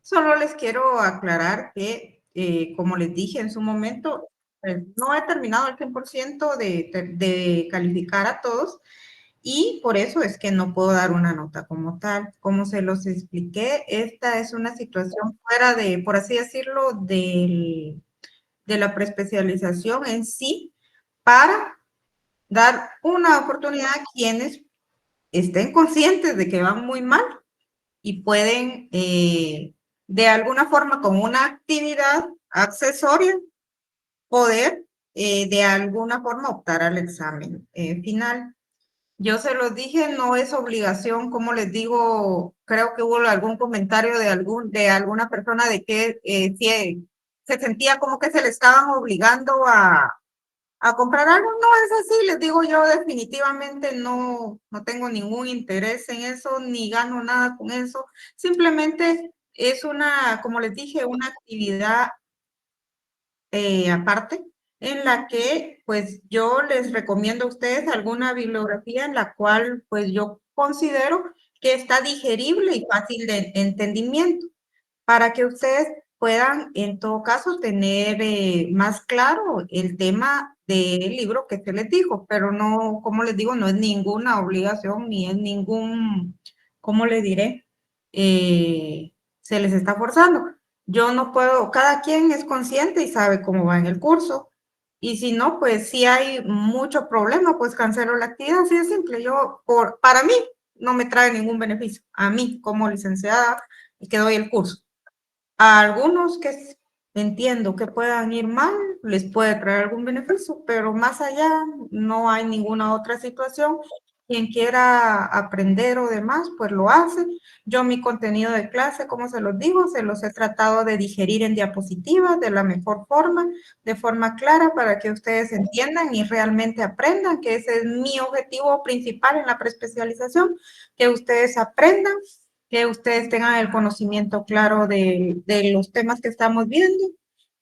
Solo les quiero aclarar que, como les dije en su momento, no he terminado el 100% de calificar a todos y por eso es que no puedo dar una nota como tal. Como se los expliqué, esta es una situación fuera de, por así decirlo, de la preespecialización en sí para dar una oportunidad a quienes estén conscientes de que van muy mal y pueden, de alguna forma, con una actividad accesoria, poder de alguna forma optar al examen final. Yo se los dije, no es obligación, como les digo, creo que hubo algún comentario de alguna persona de que si se sentía como que se le estaban obligando a comprar algo. No es así, les digo yo, definitivamente no tengo ningún interés en eso, ni gano nada con eso. Simplemente es una, como les dije, una actividad aparte en la que pues yo les recomiendo a ustedes alguna bibliografía en la cual pues yo considero que está digerible y fácil de entendimiento para que ustedes puedan, en todo caso, tener más claro el tema del libro que se les dijo, pero no, como les digo, no es ninguna obligación ni es ningún, ¿cómo le diré? Se les está forzando. Yo no puedo, cada quien es consciente y sabe cómo va en el curso. Y si no, pues si hay mucho problema, pues cancelo la actividad, así de simple. Para mí, no me trae ningún beneficio. A mí, como licenciada, y que doy el curso. A algunos que entiendo que puedan ir mal, les puede traer algún beneficio, pero más allá no hay ninguna otra situación. Quien quiera aprender o demás, pues lo hace. Yo mi contenido de clase, como se los digo, se los he tratado de digerir en diapositivas de la mejor forma, de forma clara, para que ustedes entiendan y realmente aprendan, que ese es mi objetivo principal en la preespecialización, que ustedes aprendan, que ustedes tengan el conocimiento claro de los temas que estamos viendo,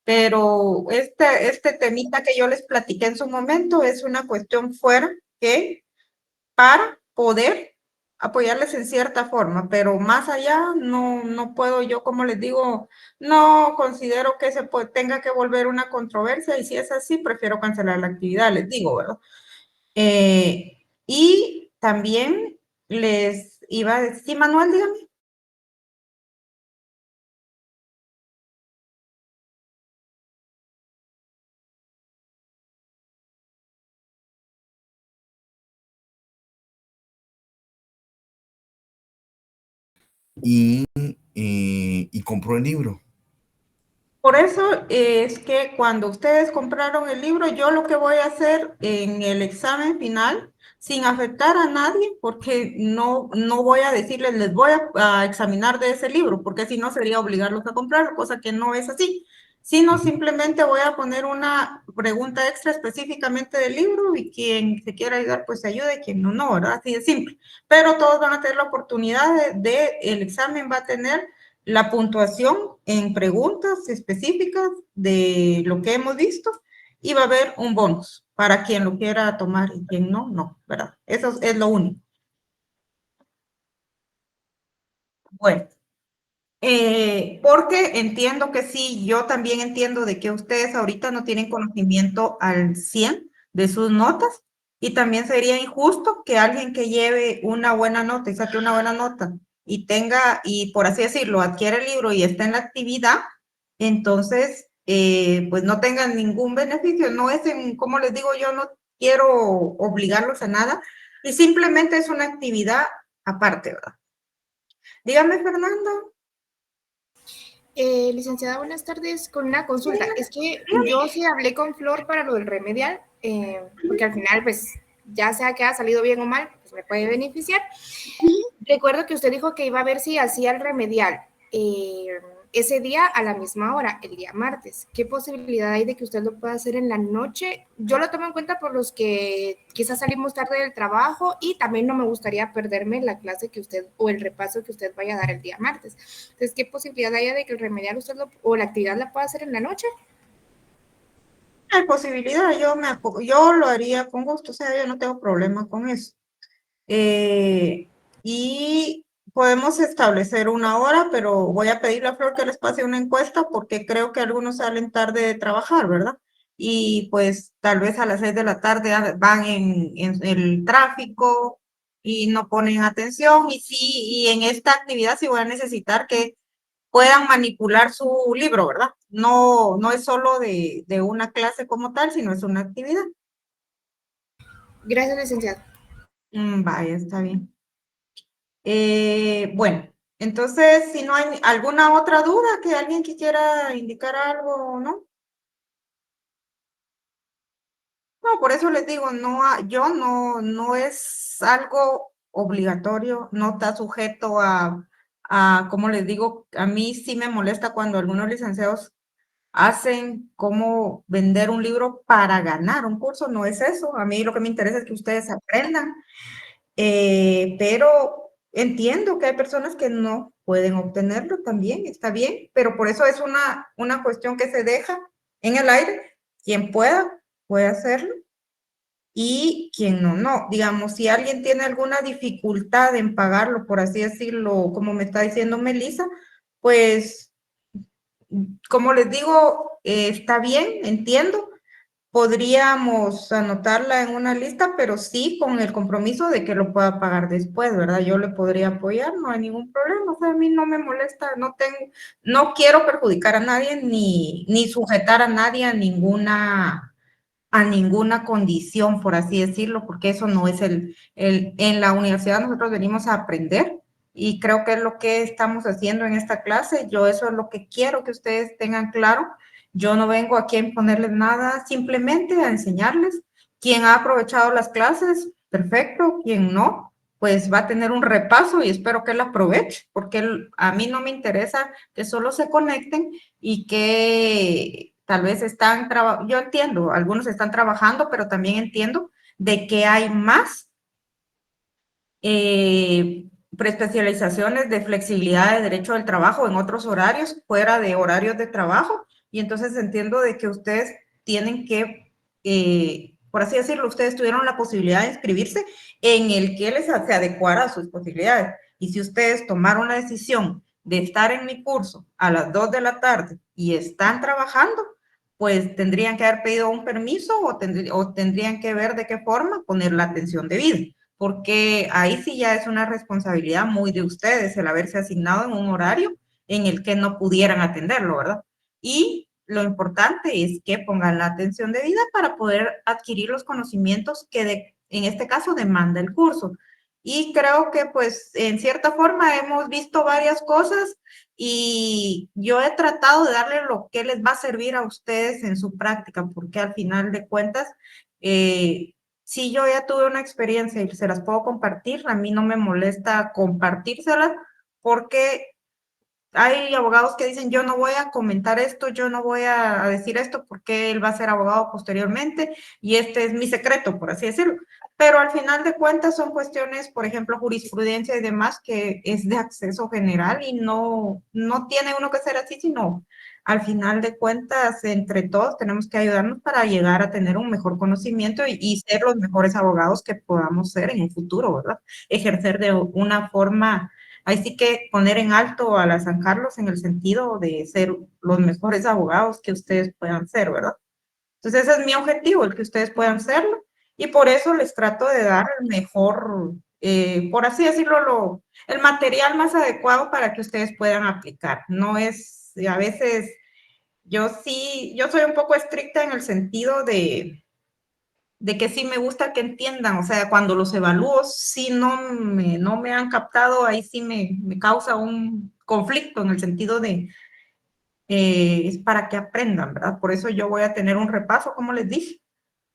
pero este temita que yo les platiqué en su momento es una cuestión fuera que para poder apoyarles en cierta forma, pero más allá no puedo yo, como les digo, no considero que tenga que volver una controversia y si es así, prefiero cancelar la actividad, les digo, ¿verdad? Y también les iba a decir, sí, Manuel, dígame. Y compró el libro. Por eso es que cuando ustedes compraron el libro, yo lo que voy a hacer en el examen final, sin afectar a nadie, porque no voy a decirles, les voy a examinar de ese libro, porque si no sería obligarlos a comprarlo, cosa que no es así, sino simplemente voy a poner una pregunta extra específicamente del libro y quien se quiera ayudar, pues se ayude, quien no, ¿verdad? Así de simple. Pero todos van a tener la oportunidad el examen va a tener la puntuación en preguntas específicas de lo que hemos visto y va a haber un bonus para quien lo quiera tomar y quien no, ¿verdad? Eso es lo único. Bueno, porque entiendo que sí, yo también entiendo de que ustedes ahorita no tienen conocimiento al 100 de sus notas y también sería injusto que alguien que lleve una buena nota y saque una buena nota y tenga, y por así decirlo, adquiere el libro y está en la actividad, entonces, pues no tengan ningún beneficio. No es como les digo, yo no quiero obligarlos a nada y simplemente es una actividad aparte, ¿verdad? Dígame, Fernanda. Licenciada, buenas tardes. Con una consulta. Es que yo sí hablé con Flor para lo del remedial, porque al final, pues, ya sea que ha salido bien o mal, pues me puede beneficiar. Recuerdo que usted dijo que iba a ver si hacía el remedial ese día a la misma hora, el día martes. ¿Qué posibilidad hay de que usted lo pueda hacer en la noche? Yo lo tomo en cuenta por los que quizás salimos tarde del trabajo y también no me gustaría perderme la clase que usted o el repaso que usted vaya a dar el día martes. Entonces, ¿qué posibilidad hay de que el remedial usted o la actividad la pueda hacer en la noche? Hay posibilidad, yo lo haría con gusto, o sea, yo no tengo problema con eso. Y podemos establecer una hora, pero voy a pedirle a Flor que les pase una encuesta porque creo que algunos salen tarde de trabajar, ¿verdad? Y pues tal vez a las 6 de la tarde van en el tráfico y no ponen atención. Y sí, y en esta actividad sí voy a necesitar que puedan manipular su libro, ¿verdad? No, no es solo de una clase como tal, sino es una actividad. Gracias, licenciado. Vaya, está bien. Bueno, entonces, si no hay alguna otra duda, que alguien quisiera indicar algo, ¿no? No, por eso les digo, no, yo no es algo obligatorio, no está sujeto como les digo, a mí sí me molesta cuando algunos licenciados hacen como vender un libro para ganar un curso, no es eso. A mí lo que me interesa es que ustedes aprendan. Pero entiendo que hay personas que no pueden obtenerlo también, está bien, pero por eso es una cuestión que se deja en el aire. Quien pueda, puede hacerlo y quien no, no. Digamos, si alguien tiene alguna dificultad en pagarlo, por así decirlo, como me está diciendo Melissa, pues, como les digo, está bien, entiendo, podríamos anotarla en una lista, pero sí con el compromiso de que lo pueda pagar después, ¿verdad? Yo le podría apoyar, no hay ningún problema, o sea, a mí no me molesta, no quiero perjudicar a nadie ni sujetar a nadie a ninguna condición, por así decirlo, porque eso no es en la universidad nosotros venimos a aprender y creo que es lo que estamos haciendo en esta clase. Yo eso es lo que quiero que ustedes tengan claro. Yo no vengo aquí a imponerles nada, simplemente a enseñarles. Quien ha aprovechado las clases, perfecto. Quien no, pues va a tener un repaso y espero que él aproveche, porque a mí no me interesa que solo se conecten y que tal vez están trabajando, yo entiendo, algunos están trabajando, pero también entiendo de que hay más preespecializaciones de flexibilidad de derecho del trabajo en otros horarios, fuera de horarios de trabajo, y entonces entiendo de que ustedes tienen que, por así decirlo, ustedes tuvieron la posibilidad de inscribirse en el que les se adecuara a sus posibilidades, y si ustedes tomaron la decisión de estar en mi curso a las 2 de la tarde y están trabajando, pues tendrían que haber pedido un permiso o tendrían que ver de qué forma poner la atención debida, porque ahí sí ya es una responsabilidad muy de ustedes el haberse asignado en un horario en el que no pudieran atenderlo, ¿verdad? Y lo importante es que pongan la atención debida para poder adquirir los conocimientos que en este caso demanda el curso. Y creo que pues en cierta forma hemos visto varias cosas y yo he tratado de darle lo que les va a servir a ustedes en su práctica, porque al final de cuentas, si yo ya tuve una experiencia y se las puedo compartir, a mí no me molesta compartírselas porque hay abogados que dicen, yo no voy a comentar esto, yo no voy a decir esto porque él va a ser abogado posteriormente y este es mi secreto, por así decirlo. Pero al final de cuentas son cuestiones, por ejemplo, jurisprudencia y demás, que es de acceso general y no tiene uno que ser así, sino al final de cuentas, entre todos tenemos que ayudarnos para llegar a tener un mejor conocimiento y ser los mejores abogados que podamos ser en un futuro, ¿verdad? Ejercer de una forma. Ahí sí que poner en alto a la San Carlos en el sentido de ser los mejores abogados que ustedes puedan ser, ¿verdad? Entonces ese es mi objetivo, el que ustedes puedan serlo. Y por eso les trato de dar el mejor, por así decirlo, el material más adecuado para que ustedes puedan aplicar. No es, a veces, yo soy un poco estricta en el sentido de que sí me gusta que entiendan, o sea, cuando los evalúo, si no me han captado, ahí sí me causa un conflicto en el sentido de, es para que aprendan, ¿verdad? Por eso yo voy a tener un repaso, como les dije,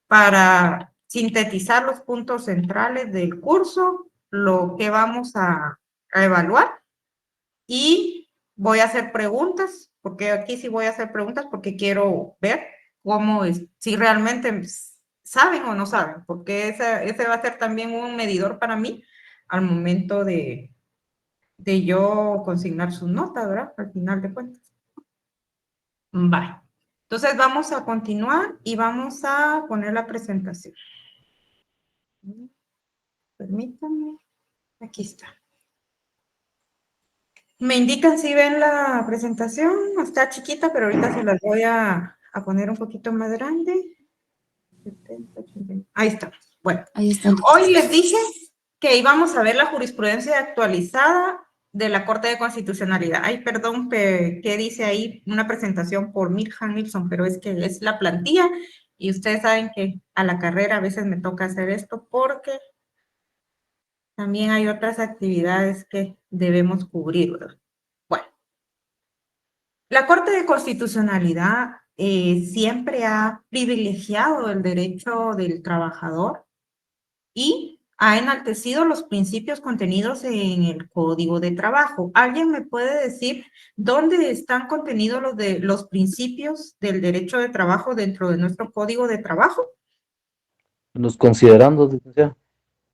para sintetizar los puntos centrales del curso, lo que vamos a evaluar y voy a hacer preguntas, porque aquí sí voy a hacer preguntas porque quiero ver cómo es, si realmente saben o no saben, porque ese va a ser también un medidor para mí al momento de yo consignar sus notas, ¿verdad? Al final de cuentas. Vale. Entonces vamos a continuar y vamos a poner la presentación. Permítanme. Aquí está. Me indican si ven la presentación, está chiquita, pero ahorita se las voy a poner un poquito más grande. 70, 80. Ahí está. Bueno, Ahí están. hoy les dije que íbamos a ver la jurisprudencia actualizada de la Corte de Constitucionalidad. Ay, perdón, que dice ahí una presentación por Mirjan Nilsson, pero es que es la plantilla y ustedes saben que a la carrera a veces me toca hacer esto porque también hay otras actividades que debemos cubrir, ¿verdad? Bueno, la Corte de Constitucionalidad siempre ha privilegiado el derecho del trabajador y ha enaltecido los principios contenidos en el Código de Trabajo. ¿Alguien me puede decir dónde están contenidos los principios del derecho de trabajo dentro de nuestro Código de Trabajo? Los considerando, licenciada.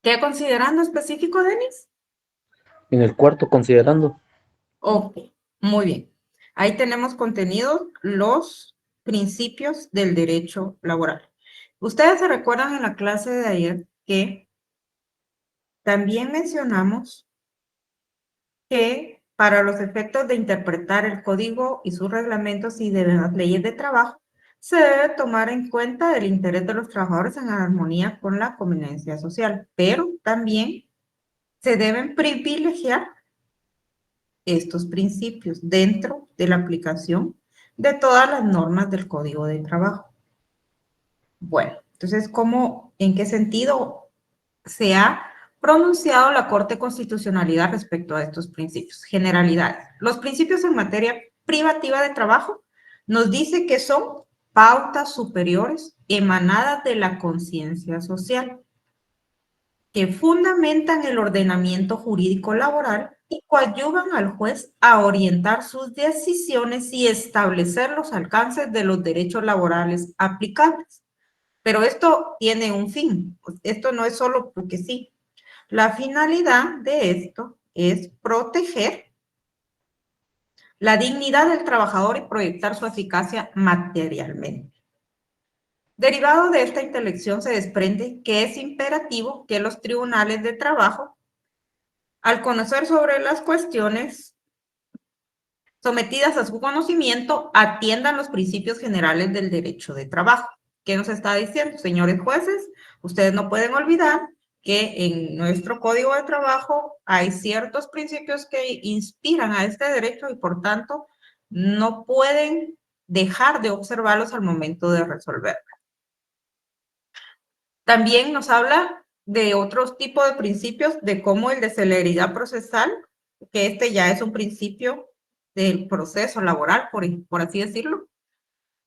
¿Qué considerando específico, Denis? En el cuarto, considerando. Ok, muy bien. Ahí tenemos contenidos los principios del derecho laboral. Ustedes se recuerdan en la clase de ayer que también mencionamos que para los efectos de interpretar el código y sus reglamentos y de las leyes de trabajo, se debe tomar en cuenta el interés de los trabajadores en armonía con la conveniencia social, pero también se deben privilegiar estos principios dentro de la aplicación de todas las normas del Código de Trabajo. Bueno, entonces, en qué sentido se ha pronunciado la Corte de Constitucionalidad respecto a estos principios? Generalidades. Los principios en materia privativa de trabajo nos dice que son pautas superiores emanadas de la conciencia social, que fundamentan el ordenamiento jurídico laboral y coadyuvan al juez a orientar sus decisiones y establecer los alcances de los derechos laborales aplicables. Pero esto tiene un fin. Esto no es solo porque sí. La finalidad de esto es proteger la dignidad del trabajador y proyectar su eficacia materialmente. Derivado de esta intelección se desprende que es imperativo que los tribunales de trabajo, al conocer sobre las cuestiones sometidas a su conocimiento, atiendan los principios generales del derecho de trabajo. ¿Qué nos está diciendo? Señores jueces, ustedes no pueden olvidar que en nuestro Código de Trabajo hay ciertos principios que inspiran a este derecho y por tanto no pueden dejar de observarlos al momento de resolver. También nos habla de otros tipos de principios, de cómo el de celeridad procesal, que este ya es un principio del proceso laboral, por así decirlo,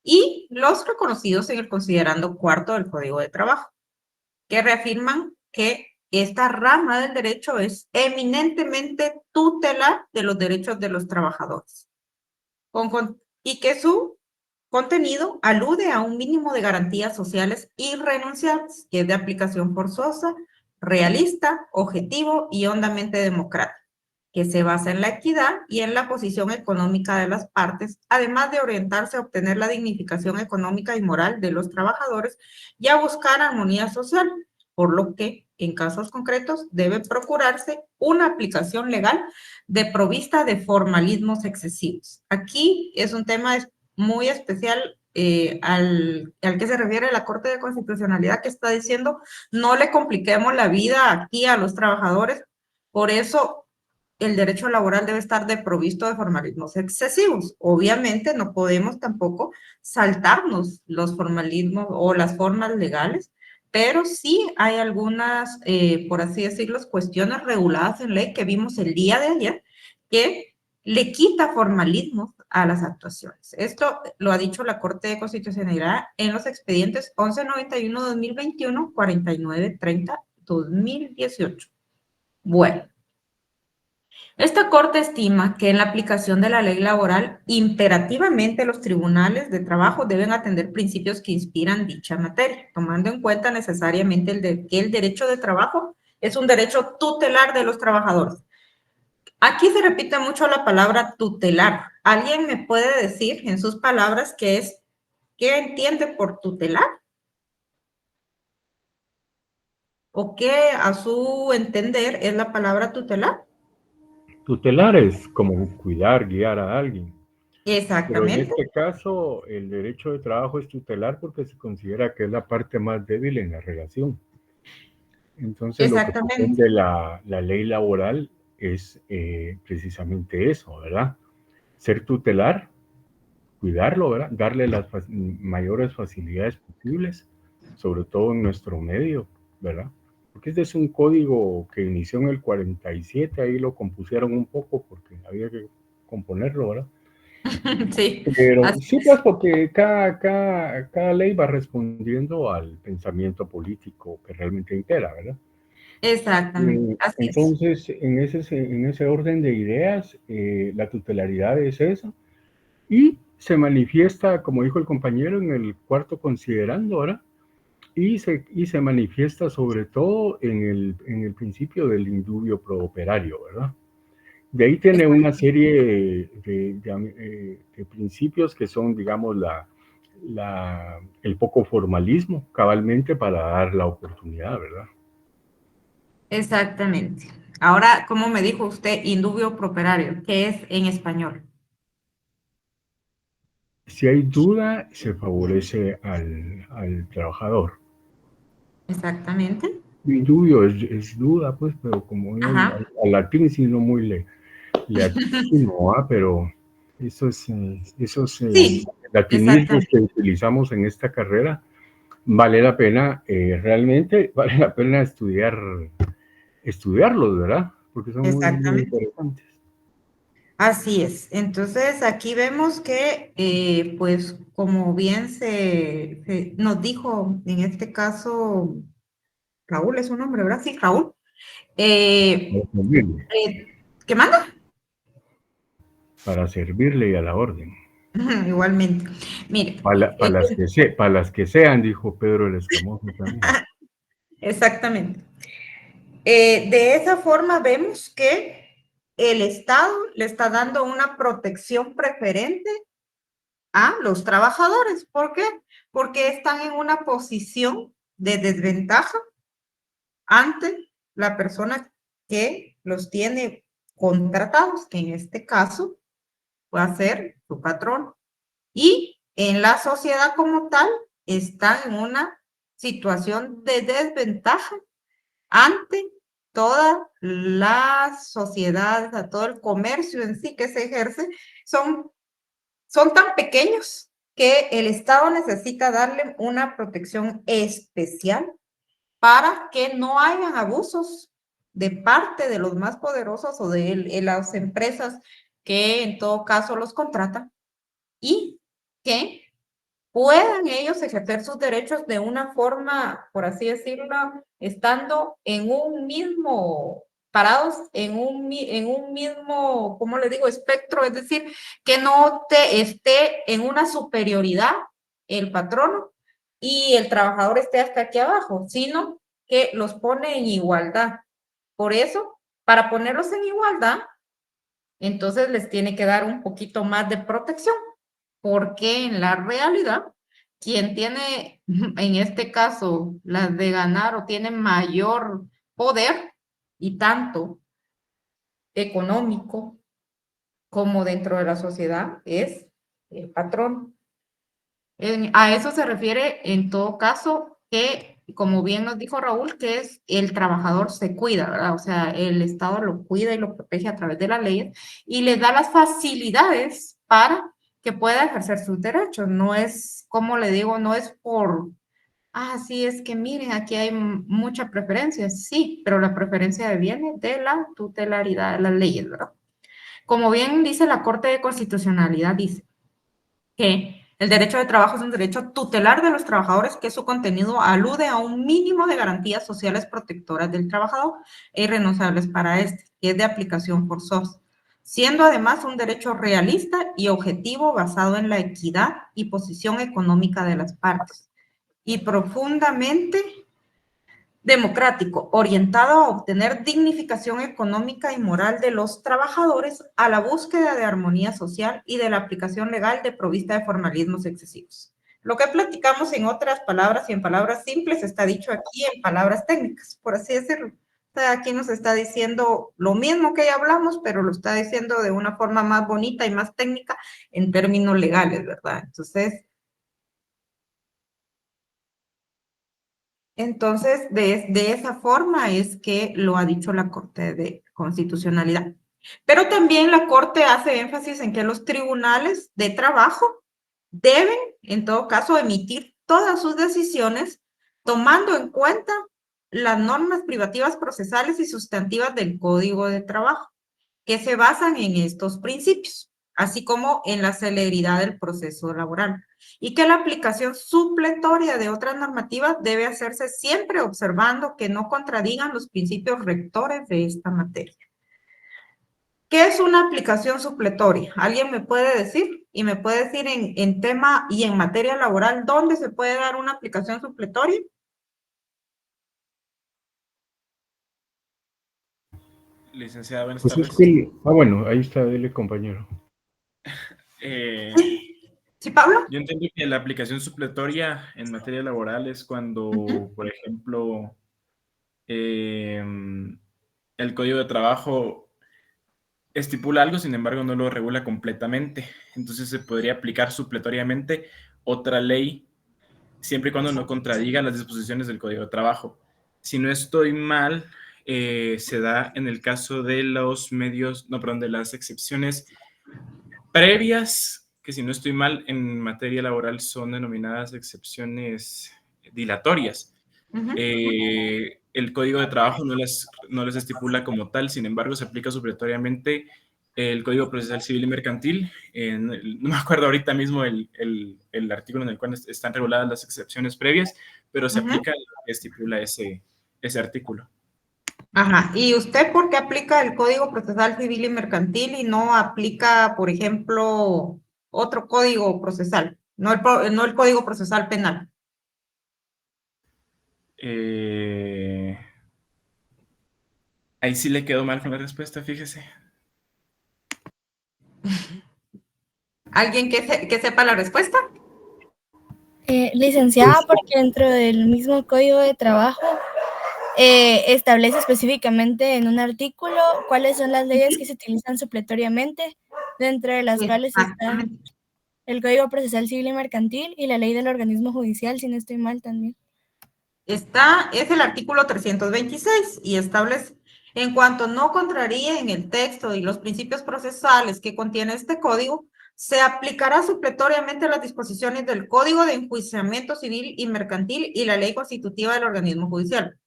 y los reconocidos en el considerando cuarto del Código de Trabajo, que reafirman que esta rama del derecho es eminentemente tutelar de los derechos de los trabajadores, y que su contenido alude a un mínimo de garantías sociales irrenunciables, que es de aplicación forzosa, realista, objetivo y hondamente democrático, que se basa en la equidad y en la posición económica de las partes, además de orientarse a obtener la dignificación económica y moral de los trabajadores y a buscar armonía social, por lo que en casos concretos debe procurarse una aplicación legal de provista de formalismos excesivos. Aquí es un tema muy especial al que se refiere la Corte de Constitucionalidad, que está diciendo no le compliquemos la vida aquí a los trabajadores, por eso el derecho laboral debe estar desprovisto de formalismos excesivos. Obviamente no podemos tampoco saltarnos los formalismos o las formas legales, pero sí hay algunas, por así decirlo, cuestiones reguladas en ley que vimos el día de ayer que le quita formalismo a las actuaciones. Esto lo ha dicho la Corte de Constitucionalidad en los expedientes 1191-2021, 4930-2018. Bueno, esta Corte estima que en la aplicación de la ley laboral, imperativamente los tribunales de trabajo deben atender principios que inspiran dicha materia, tomando en cuenta necesariamente que el derecho de trabajo es un derecho tutelar de los trabajadores. Aquí se repite mucho la palabra tutelar. ¿Alguien me puede decir en sus palabras qué entiende por tutelar? ¿O qué a su entender es la palabra tutelar? Tutelar es como cuidar, guiar a alguien. Pero en Exactamente, este caso, el derecho de trabajo es tutelar porque se considera que es la parte más débil en la relación. Entonces, lo que exactamente, pretende la ley laboral es precisamente eso, ¿verdad? Ser tutelar, cuidarlo, ¿verdad? Darle las mayores facilidades posibles, sobre todo en nuestro medio, ¿verdad? Porque este es un código que inició en el 47, ahí lo compusieron un poco porque había que componerlo, ¿verdad? sí, Pero así sí, es, pues porque cada ley va respondiendo al pensamiento político que realmente impera, ¿verdad? exactamente, así es, Entonces, en ese orden de ideas, la tutelaridad es eso y se manifiesta, como dijo el compañero, en el cuarto considerando, ¿verdad? Y se manifiesta sobre todo en el principio del indubio pro operario, ¿verdad? De ahí tiene una serie de principios que son, digamos, el poco formalismo, cabalmente para dar la oportunidad, ¿verdad? exactamente. Ahora, ¿cómo me dijo usted indubio pro operario? ¿Qué es en español? Si hay duda, se favorece al trabajador. Indubio es duda, pues, pero como yo Ajá, al latín sí no muy le atino, ¿ah? Pero esos sí, latinismos exactamente, que utilizamos en esta carrera, vale la pena, realmente vale la pena estudiarlos, ¿verdad? Porque son muy, muy exactamente. interesantes. Así es. Entonces, aquí vemos que, pues, como bien nos dijo, en este caso, Raúl es su nombre, ¿verdad? Sí, Raúl. Para Eh, servirle, ¿Qué manda? para servirle y a la orden. Igualmente. Mire, Para las que sean, dijo Pedro el Escamoso también. exactamente. De esa forma vemos que el Estado le está dando una protección preferente a los trabajadores. ¿Por qué? Porque están en una posición de desventaja ante la persona que los tiene contratados, que en este caso va a ser su patrón. Y en la sociedad como tal están en una situación de desventaja ante toda la sociedad, a todo el comercio en sí que se ejerce, son tan pequeños que el Estado necesita darle una protección especial para que no hayan abusos de parte de los más poderosos o de las empresas que en todo caso los contratan y que puedan ellos ejercer sus derechos de una forma, por así decirlo, estando en un mismo, parados en un mismo, ¿cómo le digo?, espectro, es decir, que no esté en una superioridad el patrono y el trabajador esté hasta aquí abajo, sino que los pone en igualdad. Por eso, para ponerlos en igualdad, entonces les tiene que dar un poquito más de protección, porque en la realidad, quien tiene, en este caso, las de ganar o tiene mayor poder, y tanto económico como dentro de la sociedad, es el patrón. A eso se refiere en todo caso que, como bien nos dijo Raúl, que es el trabajador se cuida, ¿verdad? O sea, el Estado lo cuida y lo protege a través de la ley y le da las facilidades para que pueda ejercer sus derechos. No es, como le digo, no es sí, es que miren, aquí hay mucha preferencia. Sí, pero la preferencia viene de la tutelaridad de las leyes, ¿verdad? Como bien dice la Corte de Constitucionalidad, dice que el derecho de trabajo es un derecho tutelar de los trabajadores que su contenido alude a un mínimo de garantías sociales protectoras del trabajador e irrenunciables para este, que es de aplicación forzosa, siendo además un derecho realista y objetivo basado en la equidad y posición económica de las partes, y profundamente democrático, orientado a obtener dignificación económica y moral de los trabajadores, a la búsqueda de armonía social y de la aplicación legal de provista de formalismos excesivos. Lo que platicamos en otras palabras y en palabras simples está dicho aquí en palabras técnicas, por así decirlo. O sea, aquí nos está diciendo lo mismo que ya hablamos, pero lo está diciendo de una forma más bonita y más técnica en términos legales, ¿verdad? Entonces, de esa forma es que lo ha dicho la Corte de Constitucionalidad. Pero también la Corte hace énfasis en que los tribunales de trabajo deben, en todo caso, emitir todas sus decisiones tomando en cuenta las normas privativas procesales y sustantivas del Código de Trabajo, que se basan en estos principios, así como en la celeridad del proceso laboral, y que la aplicación supletoria de otras normativas debe hacerse siempre observando que no contradigan los principios rectores de esta materia. ¿Qué es una aplicación supletoria? ¿Alguien me puede decir? Y me puede decir en tema y en materia laboral, ¿dónde se puede dar una aplicación supletoria? Licenciada, buenas Pues es tardes. que, bueno, ahí está, dele, compañero. ¿Sí, Pablo? Yo entiendo que la aplicación supletoria en materia laboral es cuando, por ejemplo, el Código de Trabajo estipula algo, sin embargo, no lo regula completamente. Entonces se podría aplicar supletoriamente otra ley, siempre y cuando no contradiga las disposiciones del Código de Trabajo. Si no estoy mal, se da en el caso de los medios, no, perdón, de las excepciones previas, que si no estoy mal, en materia laboral son denominadas excepciones dilatorias. El Código de Trabajo no les estipula como tal, sin embargo, se aplica supletoriamente el Código Procesal Civil y Mercantil. No me acuerdo ahorita mismo el artículo en el cual están reguladas las excepciones previas, pero se aplica lo que estipula ese artículo. Ajá. ¿Y usted por qué aplica el Código Procesal Civil y Mercantil y no aplica, por ejemplo, otro código procesal? No el Código Procesal Penal. Ahí sí le quedó mal con la respuesta, fíjese. ¿Alguien que sepa la respuesta? Licenciada, porque dentro del mismo Código de Trabajo establece específicamente en un artículo cuáles son las leyes que se utilizan supletoriamente, dentro de las cuales está el Código Procesal Civil y Mercantil y la ley del organismo judicial, si no estoy mal también. Es el artículo 326 y establece, en cuanto no contraríe en el texto y los principios procesales que contiene este código, se aplicará supletoriamente las disposiciones del Código de Enjuiciamiento Civil y Mercantil y la ley constitutiva del organismo judicial.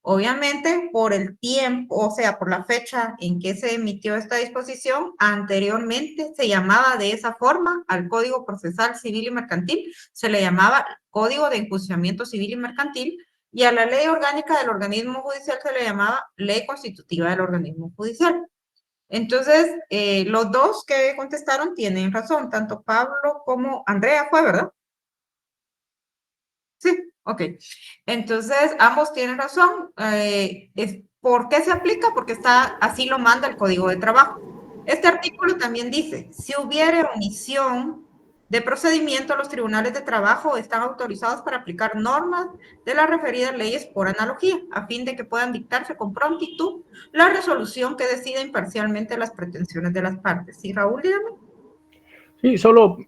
Obviamente, por el tiempo, o sea, por la fecha en que se emitió esta disposición, anteriormente se llamaba de esa forma al Código Procesal Civil y Mercantil, se le llamaba Código de Enjuiciamiento Civil y Mercantil, y a la ley orgánica del organismo judicial se le llamaba Ley Constitutiva del organismo judicial. Entonces, los dos que contestaron tienen razón, tanto Pablo como Andrea fue, ¿verdad? Sí, ok. Entonces, ambos tienen razón. ¿Por qué se aplica? Porque así lo manda el Código de Trabajo. Este artículo también dice, si hubiere omisión de procedimiento, los tribunales de trabajo están autorizados para aplicar normas de las referidas leyes por analogía, a fin de que puedan dictarse con prontitud la resolución que decida imparcialmente las pretensiones de las partes. ¿Sí, Raúl, dígame? Sí, solo,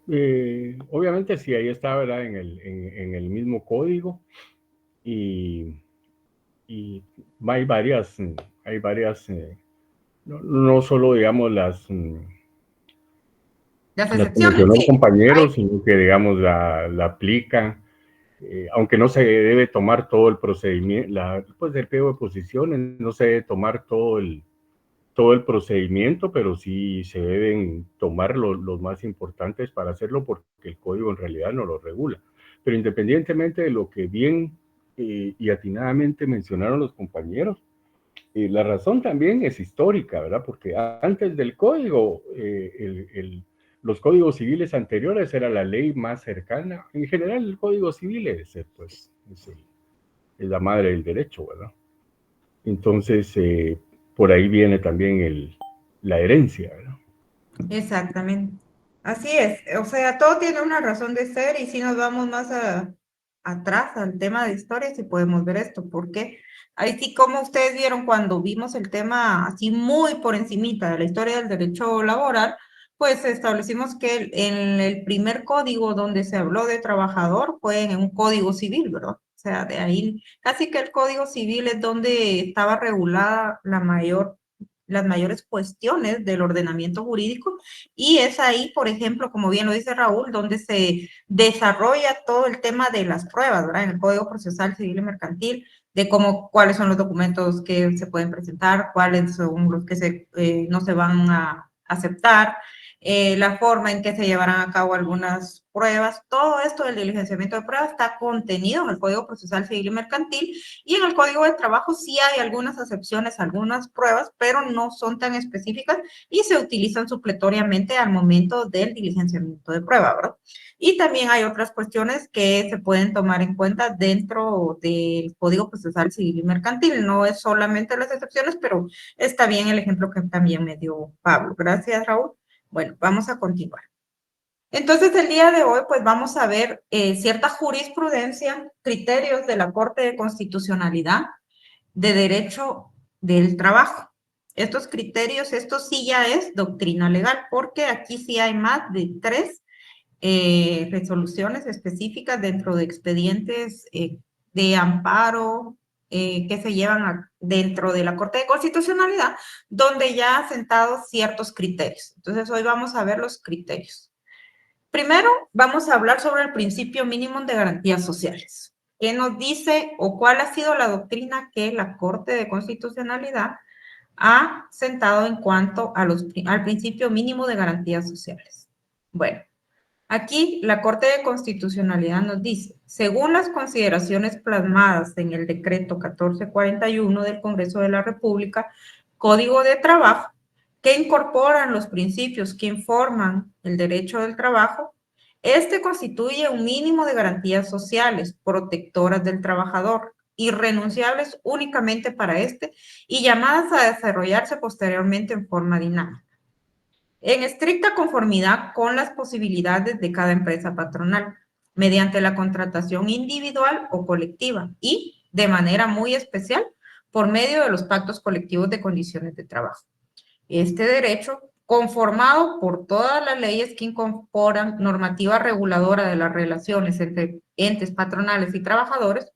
obviamente sí, ahí está, ¿verdad? En el mismo código y hay varias, no solo, digamos, las que mencionó el compañero, sino que, digamos, la aplican, aunque no se debe tomar todo el procedimiento, pues el pliego de posiciones, no se debe tomar todo el procedimiento, pero sí se deben tomar los más importantes para hacerlo porque el código en realidad no lo regula. Pero independientemente de lo que bien y atinadamente mencionaron los compañeros, la razón también es histórica, ¿verdad? Porque antes del código, los códigos civiles anteriores era la ley más cercana. En general, el código civil es la madre del derecho, ¿verdad? Entonces, por ahí viene también la herencia, ¿verdad? Exactamente. Así es. O sea, todo tiene una razón de ser y si nos vamos más atrás al tema de historia si podemos ver esto, porque ahí sí, como ustedes vieron cuando vimos el tema así muy por encimita de la historia del derecho laboral, pues establecimos que en el primer código donde se habló de trabajador fue en un código civil, ¿verdad? O sea, de ahí casi que el código civil es donde estaba regulada las mayores cuestiones del ordenamiento jurídico, y es ahí, por ejemplo, como bien lo dice Raúl, donde se desarrolla todo el tema de las pruebas, ¿verdad? En el Código Procesal Civil y Mercantil, de cuáles son los documentos que se pueden presentar, cuáles son los que no se van a aceptar, la forma en que se llevarán a cabo algunas pruebas. Todo esto del diligenciamiento de pruebas está contenido en el Código Procesal Civil y Mercantil, y en el Código de Trabajo sí hay algunas excepciones, algunas pruebas, pero no son tan específicas y se utilizan supletoriamente al momento del diligenciamiento de prueba, ¿verdad? Y también hay otras cuestiones que se pueden tomar en cuenta dentro del Código Procesal Civil y Mercantil. No es solamente las excepciones, pero está bien el ejemplo que también me dio Pablo. Gracias, Raúl. Bueno, vamos a continuar. Entonces, el día de hoy, pues vamos a ver cierta jurisprudencia, criterios de la Corte de Constitucionalidad de Derecho del Trabajo. Estos criterios, esto sí ya es doctrina legal, porque aquí sí hay más de 3 resoluciones específicas dentro de expedientes de amparo que se llevan dentro de la Corte de Constitucionalidad, donde ya han sentado ciertos criterios. Entonces, hoy vamos a ver los criterios. Primero, vamos a hablar sobre el principio mínimo de garantías sociales. ¿Qué nos dice o cuál ha sido la doctrina que la Corte de Constitucionalidad ha sentado en cuanto a al principio mínimo de garantías sociales? Bueno, aquí la Corte de Constitucionalidad nos dice, según las consideraciones plasmadas en el decreto 1441 del Congreso de la República, Código de Trabajo, que incorporan los principios que informan el derecho del trabajo, este constituye un mínimo de garantías sociales protectoras del trabajador, irrenunciables únicamente para este y llamadas a desarrollarse posteriormente en forma dinámica, en estricta conformidad con las posibilidades de cada empresa patronal, mediante la contratación individual o colectiva y, de manera muy especial, por medio de los pactos colectivos de condiciones de trabajo. Este derecho, conformado por todas las leyes que incorporan normativa reguladora de las relaciones entre entes patronales y trabajadores,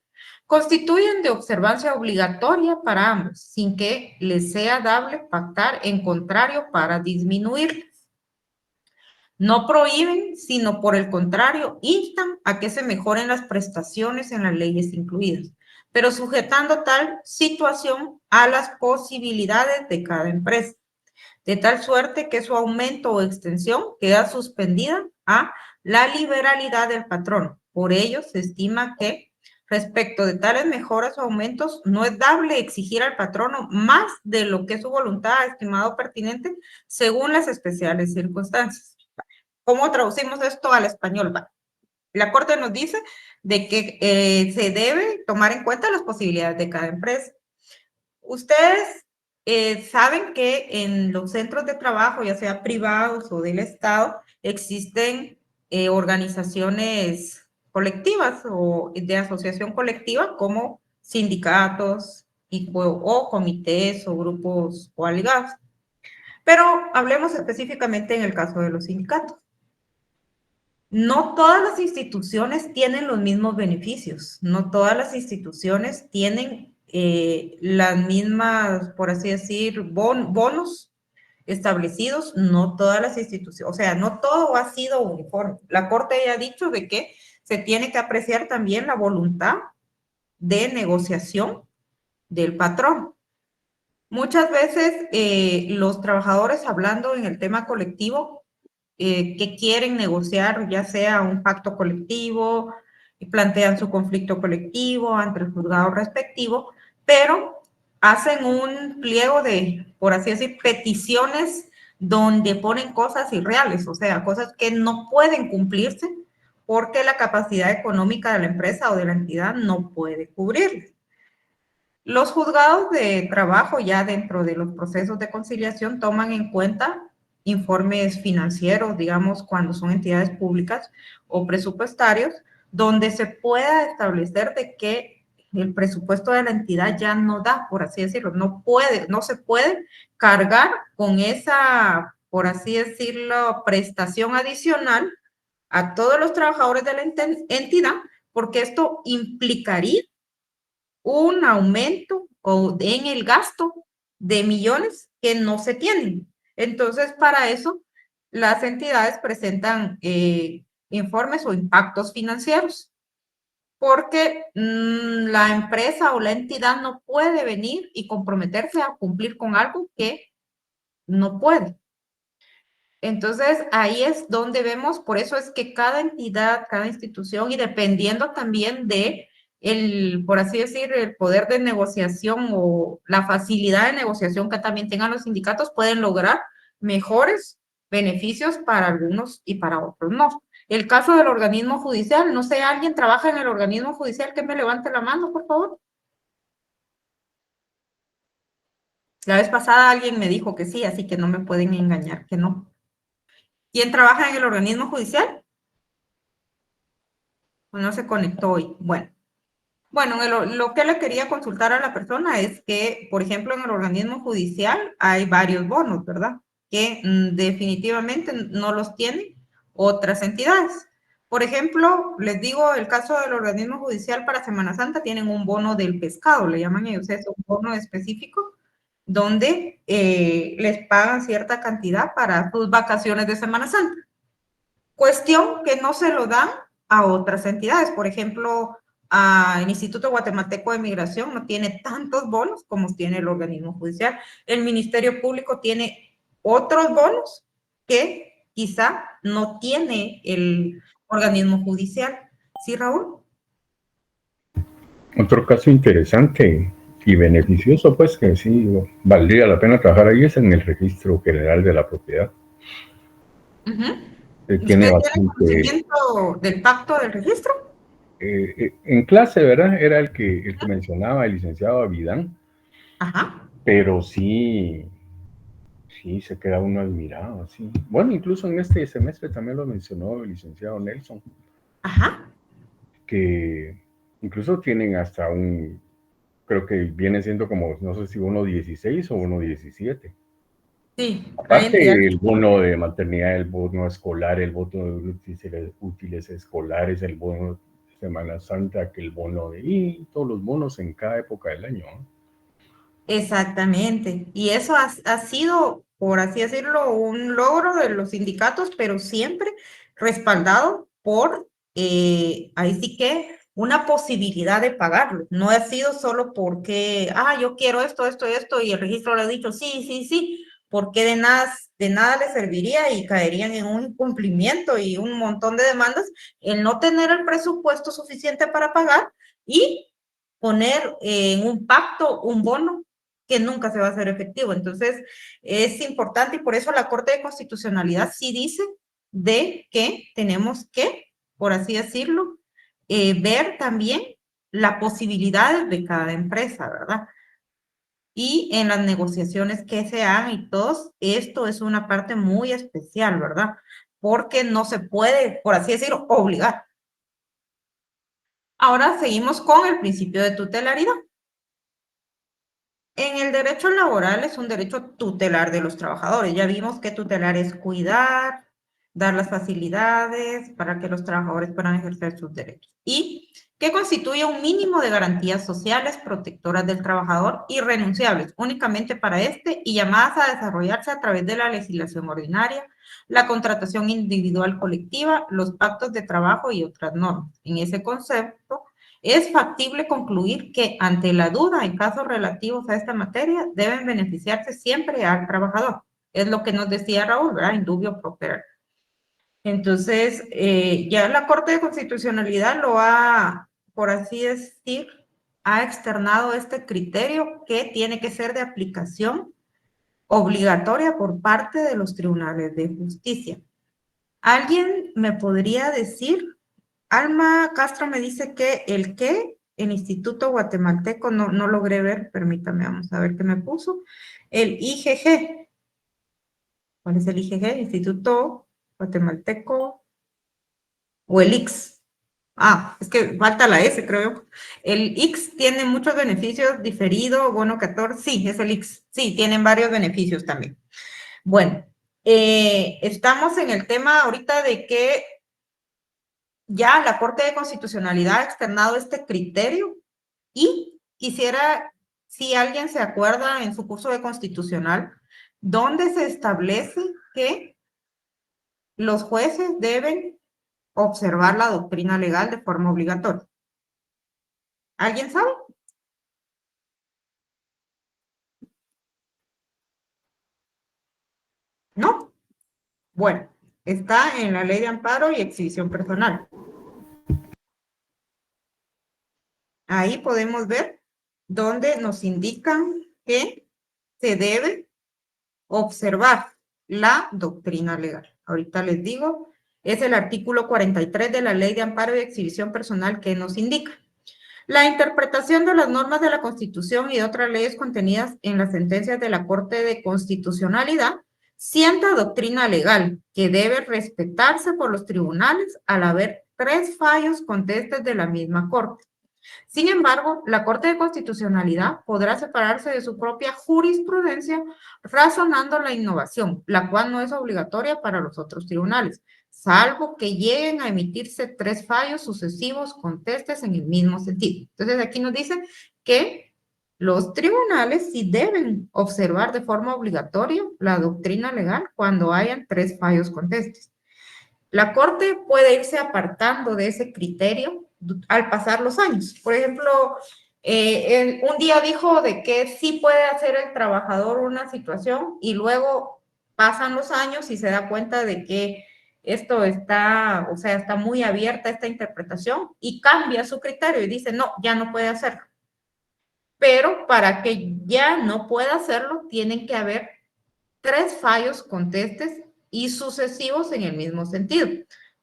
constituyen de observancia obligatoria para ambos, sin que les sea dable pactar en contrario para disminuirles. No prohíben, sino por el contrario, instan a que se mejoren las prestaciones en las leyes incluidas, pero sujetando tal situación a las posibilidades de cada empresa, de tal suerte que su aumento o extensión queda suspendida a la liberalidad del patrón. Por ello, se estima que respecto de tales mejoras o aumentos, no es dable exigir al patrono más de lo que su voluntad ha estimado pertinente según las especiales circunstancias. ¿Cómo traducimos esto al español? La Corte nos dice de que se debe tomar en cuenta las posibilidades de cada empresa. Ustedes saben que en los centros de trabajo, ya sea privados o del Estado, existen organizaciones colectivas o de asociación colectiva como sindicatos o comités o grupos coaligados. Pero hablemos específicamente en el caso de los sindicatos. No todas las instituciones tienen los mismos beneficios, no todas las instituciones tienen las mismas, por así decir, bonos establecidos, no todas las instituciones, o sea, no todo ha sido uniforme. La Corte ya ha dicho de que se tiene que apreciar también la voluntad de negociación del patrón. Muchas veces los trabajadores, hablando en el tema colectivo, que quieren negociar, ya sea un pacto colectivo, plantean su conflicto colectivo ante el juzgado respectivo, pero hacen un pliego de, por así decir, peticiones donde ponen cosas irreales, o sea, cosas que no pueden cumplirse porque la capacidad económica de la empresa o de la entidad no puede cubrirles. Los juzgados de trabajo ya dentro de los procesos de conciliación toman en cuenta informes financieros, digamos, cuando son entidades públicas o presupuestarios, donde se pueda establecer de que el presupuesto de la entidad ya no da, por así decirlo, no se puede cargar con esa, por así decirlo, prestación adicional a todos los trabajadores de la entidad, porque esto implicaría un aumento en el gasto de millones que no se tienen. Entonces, para eso, las entidades presentan informes o impactos financieros, porque la empresa o la entidad no puede venir y comprometerse a cumplir con algo que no puede. Entonces, ahí es donde vemos, por eso es que cada entidad, cada institución, y dependiendo también de por así decir, el poder de negociación o la facilidad de negociación que también tengan los sindicatos, pueden lograr mejores beneficios para algunos y para otros no. El caso del organismo judicial, no sé, ¿alguien trabaja en el organismo judicial? Que me levante la mano, por favor. La vez pasada alguien me dijo que sí, así que no me pueden engañar que no. ¿Quién trabaja en el organismo judicial? Pues no se conectó hoy. Bueno, lo que le quería consultar a la persona es que, por ejemplo, en el organismo judicial hay varios bonos, ¿verdad? Que definitivamente no los tienen otras entidades. Por ejemplo, les digo, el caso del organismo judicial para Semana Santa tienen un bono del pescado, le llaman ellos eso, un bono específico, donde les pagan cierta cantidad para sus vacaciones de Semana Santa. Cuestión que no se lo dan a otras entidades. Por ejemplo, el Instituto Guatemalteco de Migración no tiene tantos bonos como tiene el organismo judicial. El Ministerio Público tiene otros bonos que quizá no tiene el organismo judicial. ¿Sí, Raúl? Otro caso interesante y beneficioso, pues, que sí valdría la pena trabajar ahí, es en el Registro General de la Propiedad. ¿Usted tiene conocimiento del pacto del registro? En clase, ¿verdad? Era el que mencionaba el licenciado Avidán. Ajá. Pero sí se queda uno admirado, sí. Bueno, incluso en este semestre también lo mencionó el licenciado Nelson. Ajá. Que incluso tienen hasta creo que viene siendo como, no sé si 1.16 o 1.17. Sí. Aparte el bono de maternidad, el bono escolar, el bono de útiles escolares, el bono de Semana Santa, que el bono y todos los bonos en cada época del año, ¿no? Exactamente. Y eso ha sido, por así decirlo, un logro de los sindicatos, pero siempre respaldado por, ahí sí que, una posibilidad de pagarlo. No ha sido solo porque, yo quiero esto, y el registro le ha dicho, sí, porque de nada le serviría y caerían en un incumplimiento y un montón de demandas el no tener el presupuesto suficiente para pagar y poner en un pacto un bono que nunca se va a hacer efectivo. Entonces, es importante y por eso la Corte de Constitucionalidad sí dice de que tenemos que, por así decirlo, ver también la posibilidad de cada empresa, ¿verdad? Y en las negociaciones que se hagan y todos, esto es una parte muy especial, ¿verdad? Porque no se puede, por así decirlo, obligar. Ahora seguimos con el principio de tutelaridad. En el derecho laboral es un derecho tutelar de los trabajadores. Ya vimos que tutelar es cuidar, dar las facilidades para que los trabajadores puedan ejercer sus derechos. Y que constituye un mínimo de garantías sociales protectoras del trabajador irrenunciables únicamente para este y llamadas a desarrollarse a través de la legislación ordinaria, la contratación individual colectiva, los pactos de trabajo y otras normas. En ese concepto, es factible concluir que ante la duda en casos relativos a esta materia deben beneficiarse siempre al trabajador. Es lo que nos decía Raúl, ¿verdad? In dubio pro reo. Entonces, ya la Corte de Constitucionalidad lo ha, por así decir, ha externado este criterio que tiene que ser de aplicación obligatoria por parte de los tribunales de justicia. ¿Alguien me podría decir? Alma Castro me dice que el Instituto Guatemalteco, no logré ver, permítame, vamos a ver qué me puso. El IGG. ¿Cuál es el IGG? Instituto Guatemalteco o el IX. Es que falta la S, creo. El X tiene muchos beneficios, diferido, bono 14, sí, es el X. Sí, tienen varios beneficios también. Bueno, estamos en el tema ahorita de que ya la Corte de Constitucionalidad ha externado este criterio y quisiera, si alguien se acuerda en su curso de constitucional, donde se establece que los jueces deben observar la doctrina legal de forma obligatoria. ¿Alguien sabe? ¿No? Bueno, está en la Ley de Amparo y Exhibición Personal. Ahí podemos ver donde nos indican que se debe observar la doctrina legal. Ahorita les digo, es el artículo 43 de la Ley de Amparo y Exhibición Personal que nos indica. La interpretación de las normas de la Constitución y de otras leyes contenidas en las sentencias de la Corte de Constitucionalidad sienta doctrina legal que debe respetarse por los tribunales al haber 3 fallos contestes de la misma Corte. Sin embargo, la Corte de Constitucionalidad podrá separarse de su propia jurisprudencia razonando la innovación, la cual no es obligatoria para los otros tribunales, salvo que lleguen a emitirse 3 fallos sucesivos contestes en el mismo sentido. Entonces, aquí nos dice que los tribunales sí deben observar de forma obligatoria la doctrina legal cuando hayan 3 fallos contestes. La Corte puede irse apartando de ese criterio al pasar los años. Por ejemplo, un día dijo de que sí puede hacer el trabajador una situación y luego pasan los años y se da cuenta de que esto está, o sea, está muy abierta esta interpretación y cambia su criterio y dice, no, ya no puede hacerlo. Pero para que ya no pueda hacerlo, tienen que haber 3 fallos contestes y sucesivos en el mismo sentido.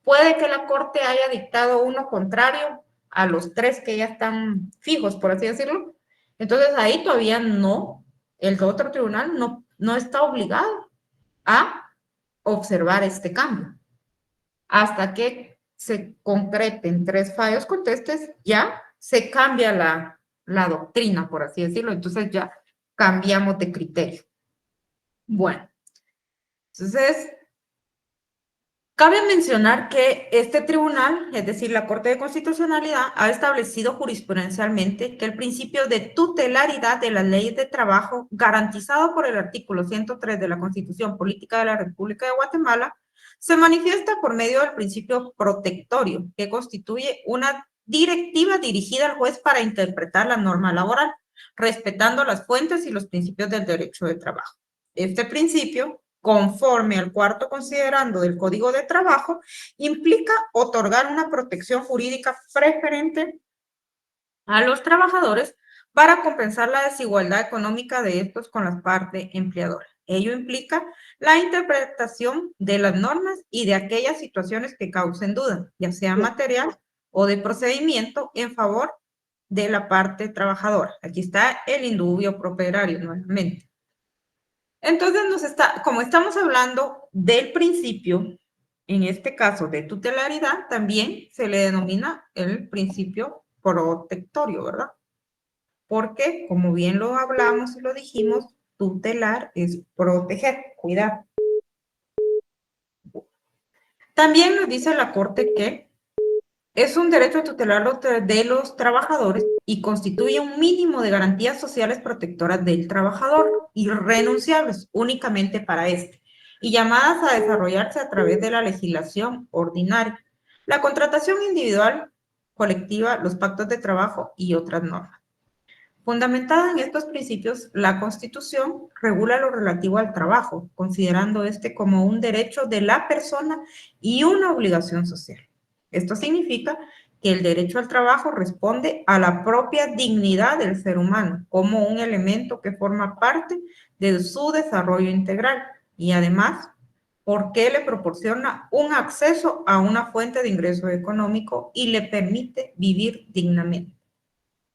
Puede que la Corte haya dictado uno contrario a los 3 que ya están fijos, por así decirlo. Entonces, ahí todavía no, el otro tribunal no está obligado a observar este cambio. Hasta que se concreten 3 fallos contestes, ya se cambia la doctrina, por así decirlo. Entonces, ya cambiamos de criterio. Bueno. Entonces, cabe mencionar que este tribunal, es decir, la Corte de Constitucionalidad, ha establecido jurisprudencialmente que el principio de tutelaridad de las leyes de trabajo, garantizado por el artículo 103 de la Constitución Política de la República de Guatemala, se manifiesta por medio del principio protectorio, que constituye una directiva dirigida al juez para interpretar la norma laboral, respetando las fuentes y los principios del derecho de trabajo. Este principio, conforme al 4º considerando del Código de Trabajo, implica otorgar una protección jurídica preferente a los trabajadores para compensar la desigualdad económica de estos con las partes empleadoras. Ello implica la interpretación de las normas y de aquellas situaciones que causen duda, ya sea material o de procedimiento en favor de la parte trabajadora. Aquí está el indubio properario nuevamente. Entonces, como estamos hablando del principio, en este caso de tutelaridad, también se le denomina el principio protectorio, ¿verdad? Porque, como bien lo hablamos y lo dijimos, tutelar es proteger, cuidar. También nos dice la Corte que es un derecho tutelar de los trabajadores y constituye un mínimo de garantías sociales protectoras del trabajador, irrenunciables únicamente para este, y llamadas a desarrollarse a través de la legislación ordinaria, la contratación individual, colectiva, los pactos de trabajo y otras normas. Fundamentada en estos principios, la Constitución regula lo relativo al trabajo, considerando este como un derecho de la persona y una obligación social. Esto significa que el derecho al trabajo responde a la propia dignidad del ser humano como un elemento que forma parte de su desarrollo integral y además porque le proporciona un acceso a una fuente de ingreso económico y le permite vivir dignamente.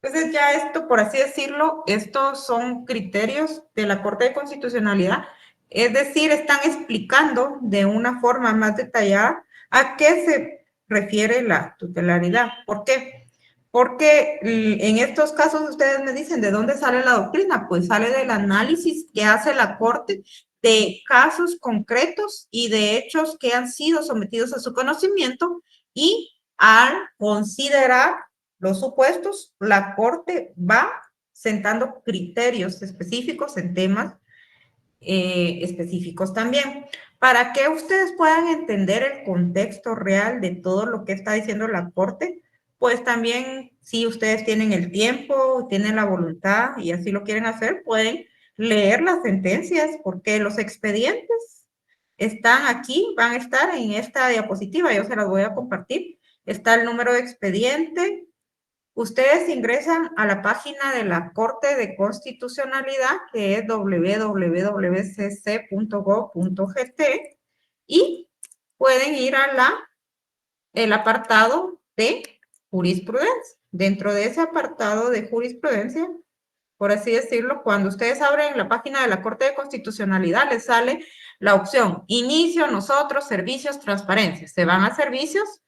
Entonces ya esto, por así decirlo, estos son criterios de la Corte de Constitucionalidad, es decir, están explicando de una forma más detallada a qué se refiere la tutelaridad. ¿Por qué? Porque en estos casos ustedes me dicen, ¿de dónde sale la doctrina? Pues sale del análisis que hace la Corte de casos concretos y de hechos que han sido sometidos a su conocimiento, y al considerar los supuestos, la Corte va sentando criterios específicos en temas específicos también, para que ustedes puedan entender el contexto real de todo lo que está diciendo la Corte. Pues también, si ustedes tienen el tiempo, tienen la voluntad y así lo quieren hacer, pueden leer las sentencias, porque los expedientes están aquí, van a estar en esta diapositiva, yo se las voy a compartir. Está el número de expediente. Ustedes ingresan a la página de la Corte de Constitucionalidad, que es www.cc.gov.gt, y pueden ir a el apartado de jurisprudencia. Dentro de ese apartado de jurisprudencia, por así decirlo, cuando ustedes abren la página de la Corte de Constitucionalidad, les sale la opción inicio, nosotros, servicios, transparencia. Se van a servicios,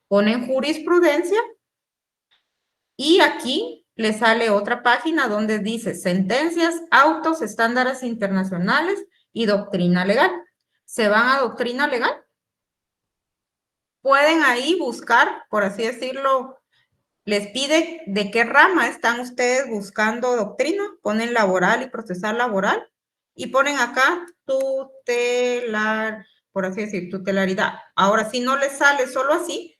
ponen jurisprudencia, y aquí les sale otra página donde dice sentencias, autos, estándares internacionales y doctrina legal. Se van a doctrina legal. Pueden ahí buscar, por así decirlo, les pide de qué rama están ustedes buscando doctrina. Ponen laboral y procesal laboral y ponen acá tutelar, por así decir, tutelaridad. Ahora, si no les sale solo así,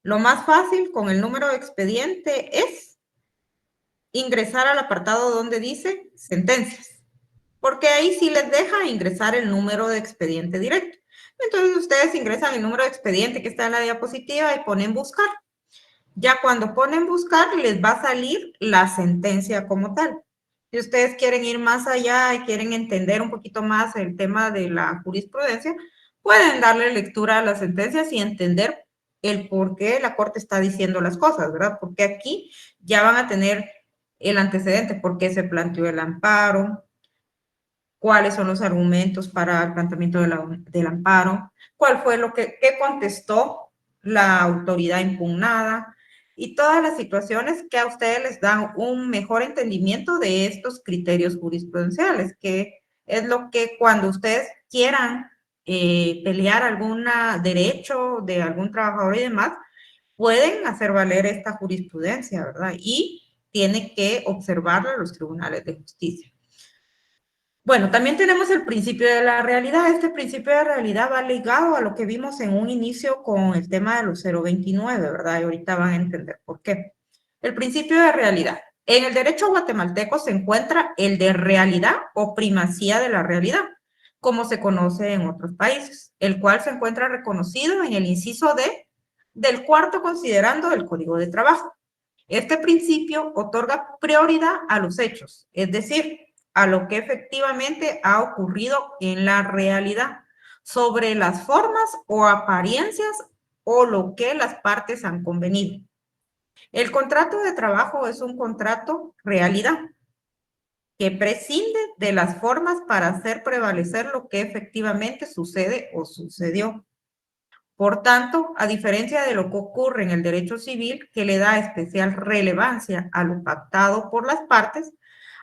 lo más fácil con el número de expediente es ingresar al apartado donde dice sentencias, porque ahí sí les deja ingresar el número de expediente directo. Entonces ustedes ingresan el número de expediente que está en la diapositiva y ponen buscar. Ya cuando ponen buscar, les va a salir la sentencia como tal. Si ustedes quieren ir más allá y quieren entender un poquito más el tema de la jurisprudencia, pueden darle lectura a las sentencias y entender el por qué la Corte está diciendo las cosas, ¿verdad? Porque aquí ya van a tener el antecedente, por qué se planteó el amparo, cuáles son los argumentos para el planteamiento del amparo, cuál fue qué contestó la autoridad impugnada, y todas las situaciones que a ustedes les dan un mejor entendimiento de estos criterios jurisprudenciales, que es lo que cuando ustedes quieran pelear algún derecho de algún trabajador y demás, pueden hacer valer esta jurisprudencia, ¿verdad? Y tienen que observarla los tribunales de justicia. Bueno, también tenemos el principio de la realidad. Este principio de realidad va ligado a lo que vimos en un inicio con el tema de los 029, ¿verdad? Y ahorita van a entender por qué. El principio de realidad. En el derecho guatemalteco se encuentra el de realidad o primacía de la realidad, como se conoce en otros países, el cual se encuentra reconocido en el inciso D del cuarto considerando del Código de Trabajo. Este principio otorga prioridad a los hechos, es decir, a lo que efectivamente ha ocurrido en la realidad, sobre las formas o apariencias o lo que las partes han convenido. El contrato de trabajo es un contrato realidad que prescinde de las formas para hacer prevalecer lo que efectivamente sucede o sucedió. Por tanto, a diferencia de lo que ocurre en el derecho civil, que le da especial relevancia a lo pactado por las partes,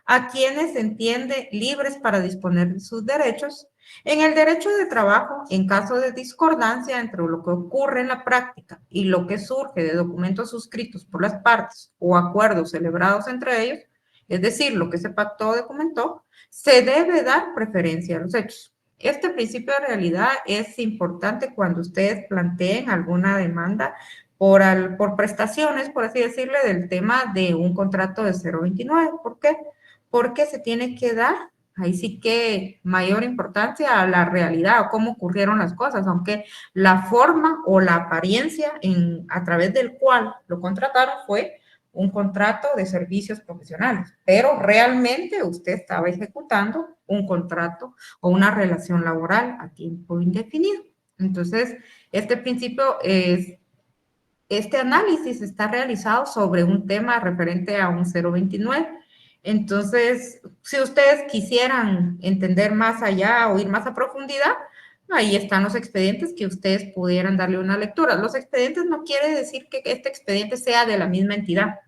a quienes se entiende libres para disponer de sus derechos, en el derecho de trabajo, en caso de discordancia entre lo que ocurre en la práctica y lo que surge de documentos suscritos por las partes o acuerdos celebrados entre ellos, es decir, lo que se pactó o documentó, se debe dar preferencia a los hechos. Este principio de realidad es importante cuando ustedes planteen alguna demanda por prestaciones, por así decirle, del tema de un contrato de 029. ¿Por qué? Porque se tiene que dar, ahí sí que mayor importancia a la realidad, o cómo ocurrieron las cosas, aunque la forma o la apariencia a través del cual lo contrataron fue un contrato de servicios profesionales, pero realmente usted estaba ejecutando un contrato o una relación laboral a tiempo indefinido. Entonces, este análisis está realizado sobre un tema referente a un 029. Entonces, si ustedes quisieran entender más allá o ir más a profundidad, Ahí están los expedientes que ustedes pudieran darle una lectura. Los expedientes no quiere decir que este expediente sea de la misma entidad.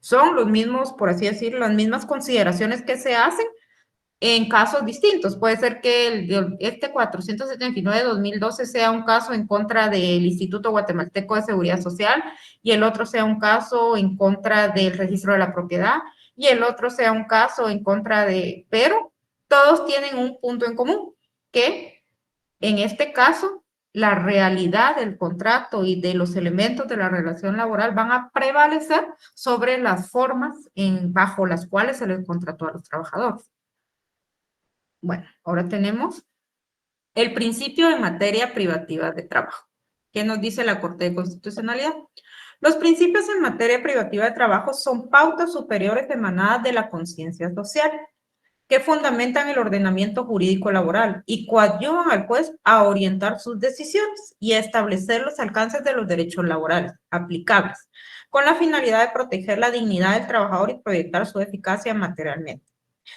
Son los mismos, por así decirlo, las mismas consideraciones que se hacen en casos distintos. Puede ser que este 479 de 2012 sea un caso en contra del Instituto Guatemalteco de Seguridad Social y el otro sea un caso en contra del registro de la propiedad y el otro sea un caso en contra de... Pero todos tienen un punto en común, que en este caso la realidad del contrato y de los elementos de la relación laboral van a prevalecer sobre las formas bajo las cuales se les contrató a los trabajadores. Bueno, ahora tenemos el principio en materia privativa de trabajo. ¿Qué nos dice la Corte de Constitucionalidad? Los principios en materia privativa de trabajo son pautas superiores emanadas de la conciencia social que fundamentan el ordenamiento jurídico laboral y coadyuvan al juez a orientar sus decisiones y a establecer los alcances de los derechos laborales aplicables, con la finalidad de proteger la dignidad del trabajador y proyectar su eficacia materialmente.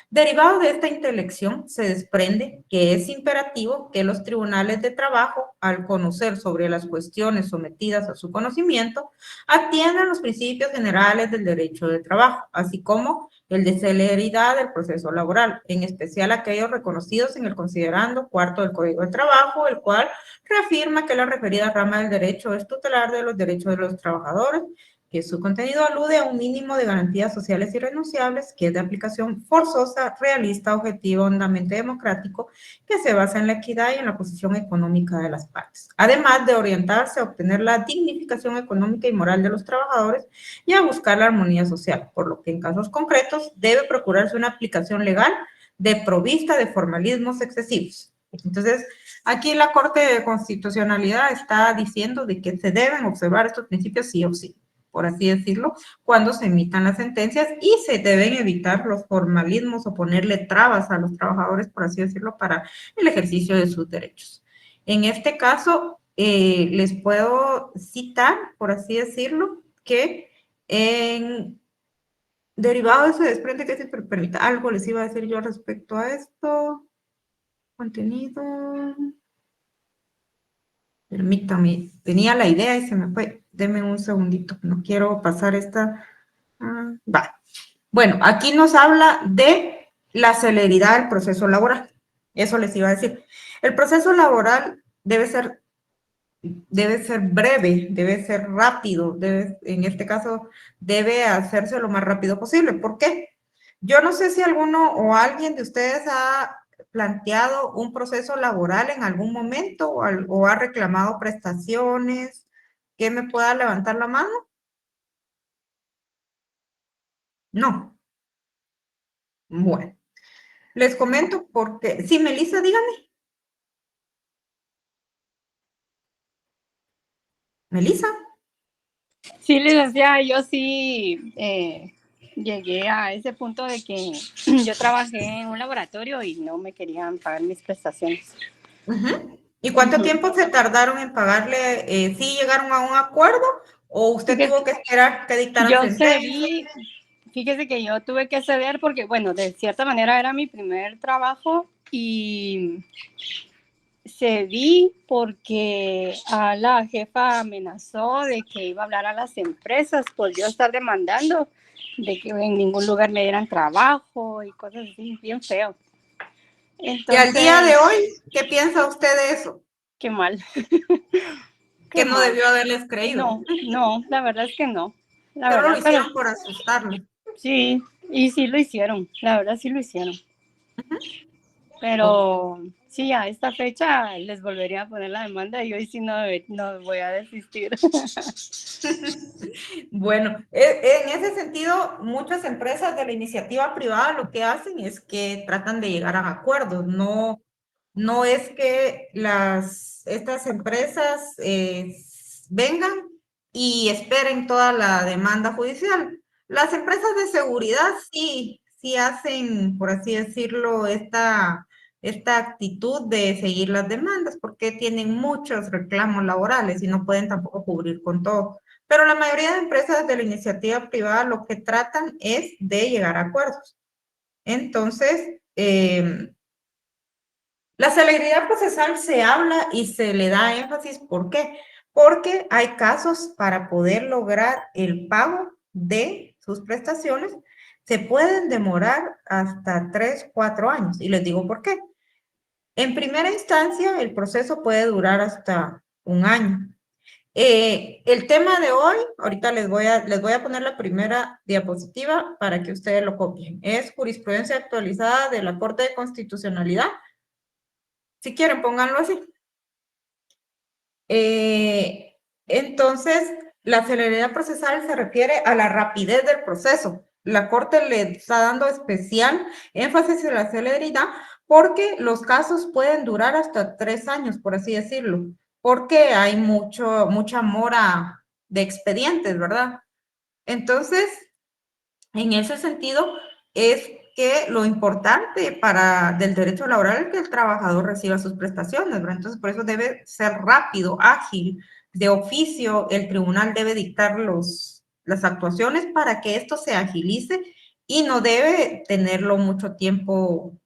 Derivado de esta intelección, se desprende que es imperativo que los tribunales de trabajo, al conocer sobre las cuestiones sometidas a su conocimiento, atiendan los principios generales del derecho de trabajo, así como el de celeridad del proceso laboral, en especial aquellos reconocidos en el considerando cuarto del Código de Trabajo, el cual reafirma que la referida rama del derecho es tutelar de los derechos de los trabajadores, que su contenido alude a un mínimo de garantías sociales irrenunciables, que es de aplicación forzosa, realista, objetivo, hondamente democrático, que se basa en la equidad y en la posición económica de las partes, además de orientarse a obtener la dignificación económica y moral de los trabajadores y a buscar la armonía social, por lo que en casos concretos debe procurarse una aplicación legal desprovista de formalismos excesivos. Entonces, aquí la Corte de Constitucionalidad está diciendo de que se deben observar estos principios sí o sí, por así decirlo, cuando se emitan las sentencias y se deben evitar los formalismos o ponerle trabas a los trabajadores, por así decirlo, para el ejercicio de sus derechos. En este caso, les puedo citar, por así decirlo, que derivado de eso desprende que se permita. Algo les iba a decir yo respecto a esto. Contenido. Permítame, tenía la idea y se me fue. Deme un segundito, no quiero pasar esta. Va. Bueno, aquí nos habla de la celeridad del proceso laboral. Eso les iba a decir. El proceso laboral debe ser breve, debe ser rápido, en este caso debe hacerse lo más rápido posible. ¿Por qué? Yo no sé si alguno o alguien de ustedes ha planteado un proceso laboral en algún momento o ha reclamado prestaciones. ¿Que me pueda levantar la mano? No. Bueno, les comento porque... Sí, Melissa, dígame. Melissa. Sí, licenciada, yo sí llegué a ese punto de que yo trabajé en un laboratorio y no me querían pagar mis prestaciones. ¿Y cuánto tiempo se tardaron en pagarle? ¿Sí llegaron a un acuerdo o usted tuvo que esperar que dictaran sentencia? Yo cedí, fíjese que yo tuve que ceder porque, bueno, de cierta manera era mi primer trabajo y cedí porque a la jefa amenazó de que iba a hablar a las empresas por yo estar demandando de que en ningún lugar me dieran trabajo y cosas así, bien feo. Entonces, y al día de hoy, ¿qué piensa usted de eso? Qué mal. Que no debió haberles creído. No, la verdad es que no. Pero lo hicieron por asustarle. Sí, y sí lo hicieron, la verdad sí lo hicieron. Pero sí, a esta fecha les volvería a poner la demanda y hoy sí no voy a desistir. Bueno, en ese sentido, muchas empresas de la iniciativa privada lo que hacen es que tratan de llegar a acuerdos. No es que estas empresas vengan y esperen toda la demanda judicial. Las empresas de seguridad sí hacen, por así decirlo, esta actitud de seguir las demandas, porque tienen muchos reclamos laborales y no pueden tampoco cubrir con todo. Pero la mayoría de empresas de la iniciativa privada lo que tratan es de llegar a acuerdos. Entonces, La celeridad procesal se habla y se le da énfasis. ¿Por qué? Porque hay casos para poder lograr el pago de sus prestaciones, se pueden demorar hasta 3, 4 años. Y les digo por qué. En primera instancia, el proceso puede durar hasta 1 año. El tema de hoy, ahorita les voy a poner la primera diapositiva para que ustedes lo copien. Es jurisprudencia actualizada de la Corte de Constitucionalidad. Si quieren, pónganlo así. Entonces, la celeridad procesal se refiere a la rapidez del proceso. La Corte le está dando especial énfasis en la celeridad porque los casos pueden durar hasta 3 años, por así decirlo, porque hay mucha mora de expedientes, ¿verdad? Entonces, en ese sentido, es que lo importante del derecho laboral es que el trabajador reciba sus prestaciones, ¿verdad? Entonces, por eso debe ser rápido, ágil, de oficio, el tribunal debe dictar las actuaciones para que esto se agilice y no debe tenerlo mucho tiempo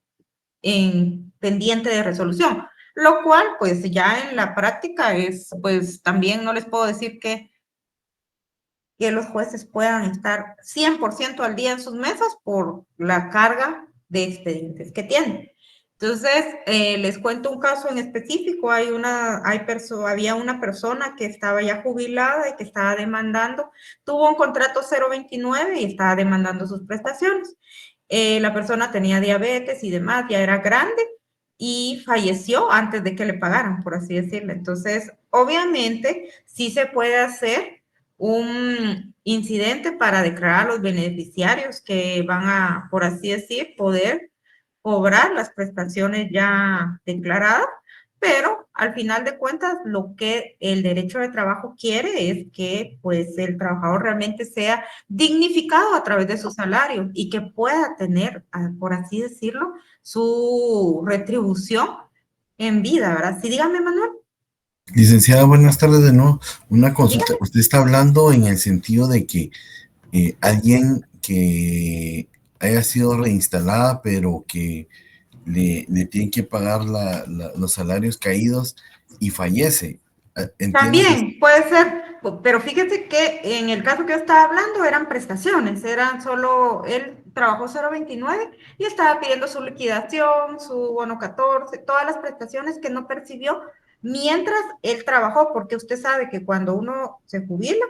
pendiente de resolución, lo cual, pues, ya en la práctica pues, también no les puedo decir que los jueces puedan estar 100% al día en sus mesas por la carga de expedientes que tienen. Entonces, les cuento un caso en específico. Había una persona que estaba ya jubilada y que estaba demandando, tuvo un contrato 029 y estaba demandando sus prestaciones. La persona tenía diabetes y demás, ya era grande y falleció antes de que le pagaran, por así decirlo. Entonces, obviamente, sí se puede hacer un incidente para declarar a los beneficiarios que van a, por así decir, poder cobrar las prestaciones ya declaradas, pero al final de cuentas lo que el derecho de trabajo quiere es que pues el trabajador realmente sea dignificado a través de su salario y que pueda tener, por así decirlo, su retribución en vida, ¿verdad? Sí, dígame, Manuel. Licenciada, buenas tardes de nuevo. Una consulta. Usted está hablando en el sentido de que alguien que haya sido reinstalada, pero que le tienen que pagar los salarios caídos y fallece. También puede ser, pero fíjese que en el caso que yo estaba hablando eran prestaciones, eran solo, él trabajó 029 y estaba pidiendo su liquidación, su bono 14, todas las prestaciones que no percibió mientras él trabajó, porque usted sabe que cuando uno se jubila,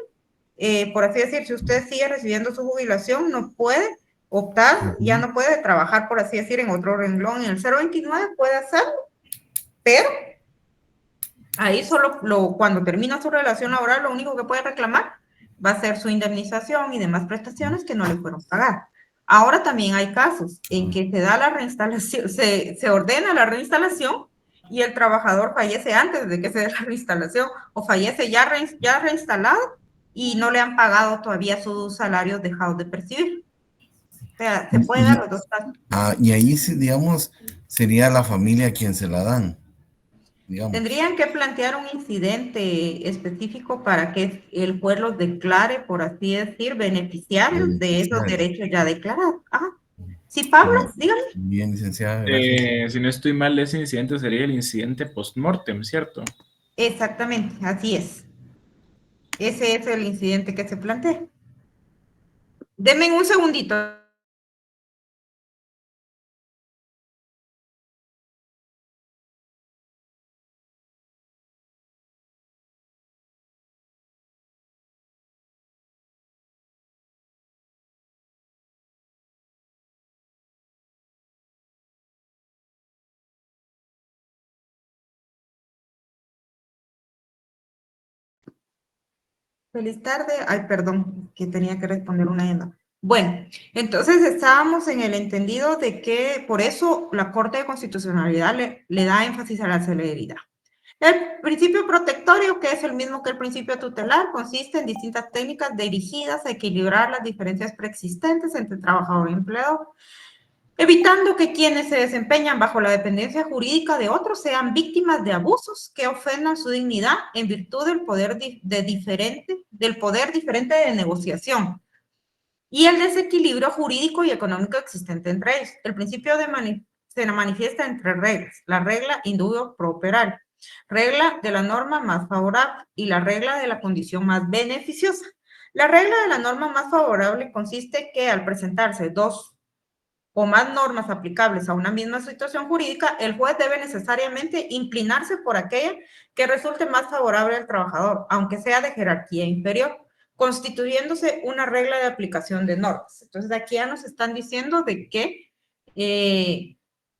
por así decir, si usted sigue recibiendo su jubilación, no puede optar, ya no puede trabajar, por así decir, en otro renglón. En el 029 puede hacerlo, pero ahí solo cuando termina su relación laboral, lo único que puede reclamar va a ser su indemnización y demás prestaciones que no le fueron pagadas. Ahora también hay casos en que se da la reinstalación, se ordena la reinstalación y el trabajador fallece antes de que se dé la reinstalación o fallece ya reinstalado y no le han pagado todavía sus salarios dejados de percibir. O sea, se puede dar los dos casos. Y ahí, digamos, sería la familia quien se la dan. Digamos. Tendrían que plantear un incidente específico para que el juez los declare, por así decir, beneficiarios de esos derechos ya declarados. Ajá. Sí, Pablo, dígame. Bien, licenciada. Si no estoy mal, ese incidente sería el incidente post-mortem, ¿cierto? Exactamente, así es. Ese es el incidente que se plantea. Denme un segundito. Feliz tarde. Ay, perdón, que tenía que responder una llamada. Bueno, entonces estábamos en el entendido de que por eso la Corte de Constitucionalidad le da énfasis a la celeridad. El principio protectorio, que es el mismo que el principio tutelar, consiste en distintas técnicas dirigidas a equilibrar las diferencias preexistentes entre trabajador y empleador, evitando que quienes se desempeñan bajo la dependencia jurídica de otros sean víctimas de abusos que ofendan su dignidad en virtud del poder diferente de negociación y el desequilibrio jurídico y económico existente entre ellos. El principio se manifiesta entre reglas. La regla indubio pro operario, regla de la norma más favorable y la regla de la condición más beneficiosa. La regla de la norma más favorable consiste que al presentarse dos o más normas aplicables a una misma situación jurídica, el juez debe necesariamente inclinarse por aquella que resulte más favorable al trabajador, aunque sea de jerarquía inferior, constituyéndose una regla de aplicación de normas. Entonces, aquí ya nos están diciendo de que,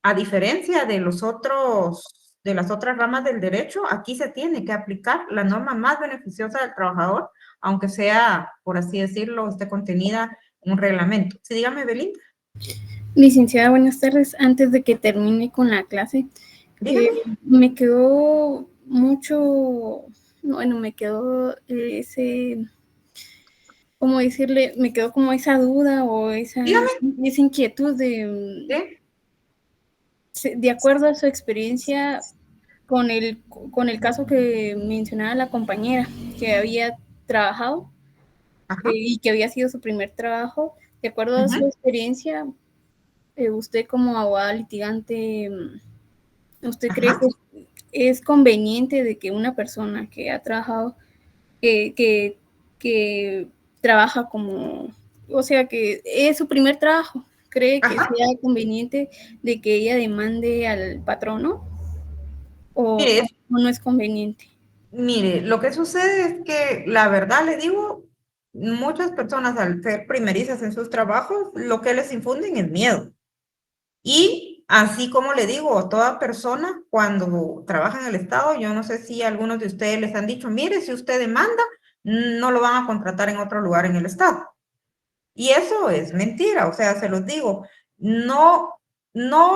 a diferencia de los otros, de las otras ramas del derecho, aquí se tiene que aplicar la norma más beneficiosa del trabajador, aunque sea, por así decirlo, esté contenida en un reglamento. Sí, dígame, Belinda. Licenciada, buenas tardes. Antes de que termine con la clase, me quedó mucho, bueno, me quedó ese, ¿cómo decirle? Me quedó como esa duda o esa inquietud de acuerdo a su experiencia con el caso que mencionaba la compañera, que había trabajado y que había sido su primer trabajo. De acuerdo a su experiencia, usted como abogada litigante, ¿usted cree que es conveniente de que una persona que ha trabajado, que trabaja como, o sea, que es su primer trabajo, cree que sea conveniente de que ella demande al patrono o no es conveniente? Mire, lo que sucede es que la verdad le digo, muchas personas al ser primerizas en sus trabajos, lo que les infunden es miedo. Y así como le digo, toda persona cuando trabaja en el Estado, yo no sé si algunos de ustedes les han dicho, mire, si usted demanda, no lo van a contratar en otro lugar en el Estado. Y eso es mentira, o sea, se los digo, no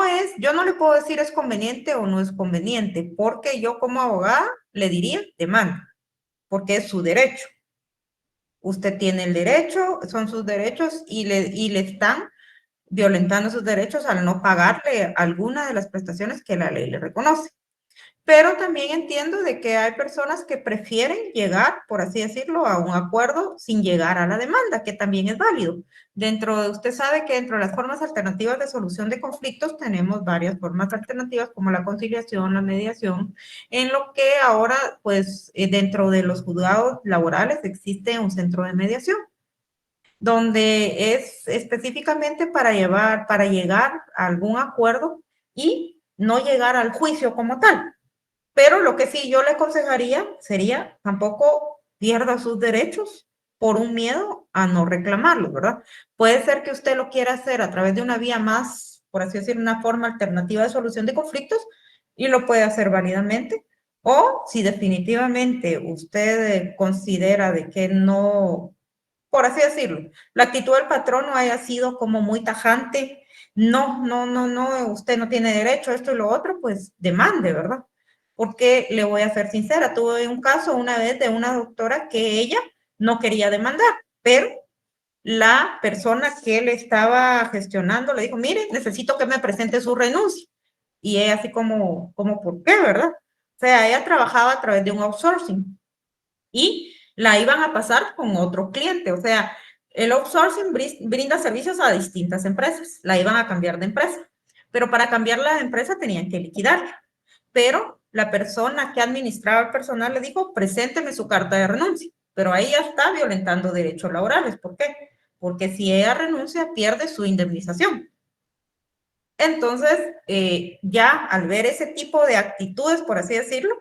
es, yo no le puedo decir es conveniente o no es conveniente, porque yo como abogada le diría demanda, porque es su derecho. Usted tiene el derecho, son sus derechos y le están violentando sus derechos al no pagarle alguna de las prestaciones que la ley le reconoce. Pero también entiendo de que hay personas que prefieren llegar, por así decirlo, a un acuerdo sin llegar a la demanda, que también es válido. Usted sabe que dentro de las formas alternativas de solución de conflictos tenemos varias formas alternativas como la conciliación, la mediación, en lo que ahora, pues, dentro de los juzgados laborales existe un centro de mediación, donde es específicamente para llegar a algún acuerdo y no llegar al juicio como tal. Pero lo que sí yo le aconsejaría sería tampoco pierda sus derechos por un miedo a no reclamarlos, ¿verdad? Puede ser que usted lo quiera hacer a través de una vía más, por así decir, una forma alternativa de solución de conflictos y lo puede hacer válidamente. O si definitivamente usted considera de que no, por así decirlo, la actitud del patrón no haya sido como muy tajante, no, usted no tiene derecho a esto y lo otro, pues demande, ¿verdad? Porque le voy a ser sincera, tuve un caso una vez de una doctora que ella no quería demandar, pero la persona que le estaba gestionando le dijo, mire, necesito que me presente su renuncia. Y ella así como ¿por qué, verdad? O sea, ella trabajaba a través de un outsourcing y la iban a pasar con otro cliente. O sea, el outsourcing brinda servicios a distintas empresas, la iban a cambiar de empresa, pero para cambiarla de empresa tenían que liquidarla. Pero la persona que administraba el personal le dijo, presénteme su carta de renuncia, pero ahí ya está violentando derechos laborales. ¿Por qué? Porque si ella renuncia, pierde su indemnización. Entonces, ya al ver ese tipo de actitudes, por así decirlo,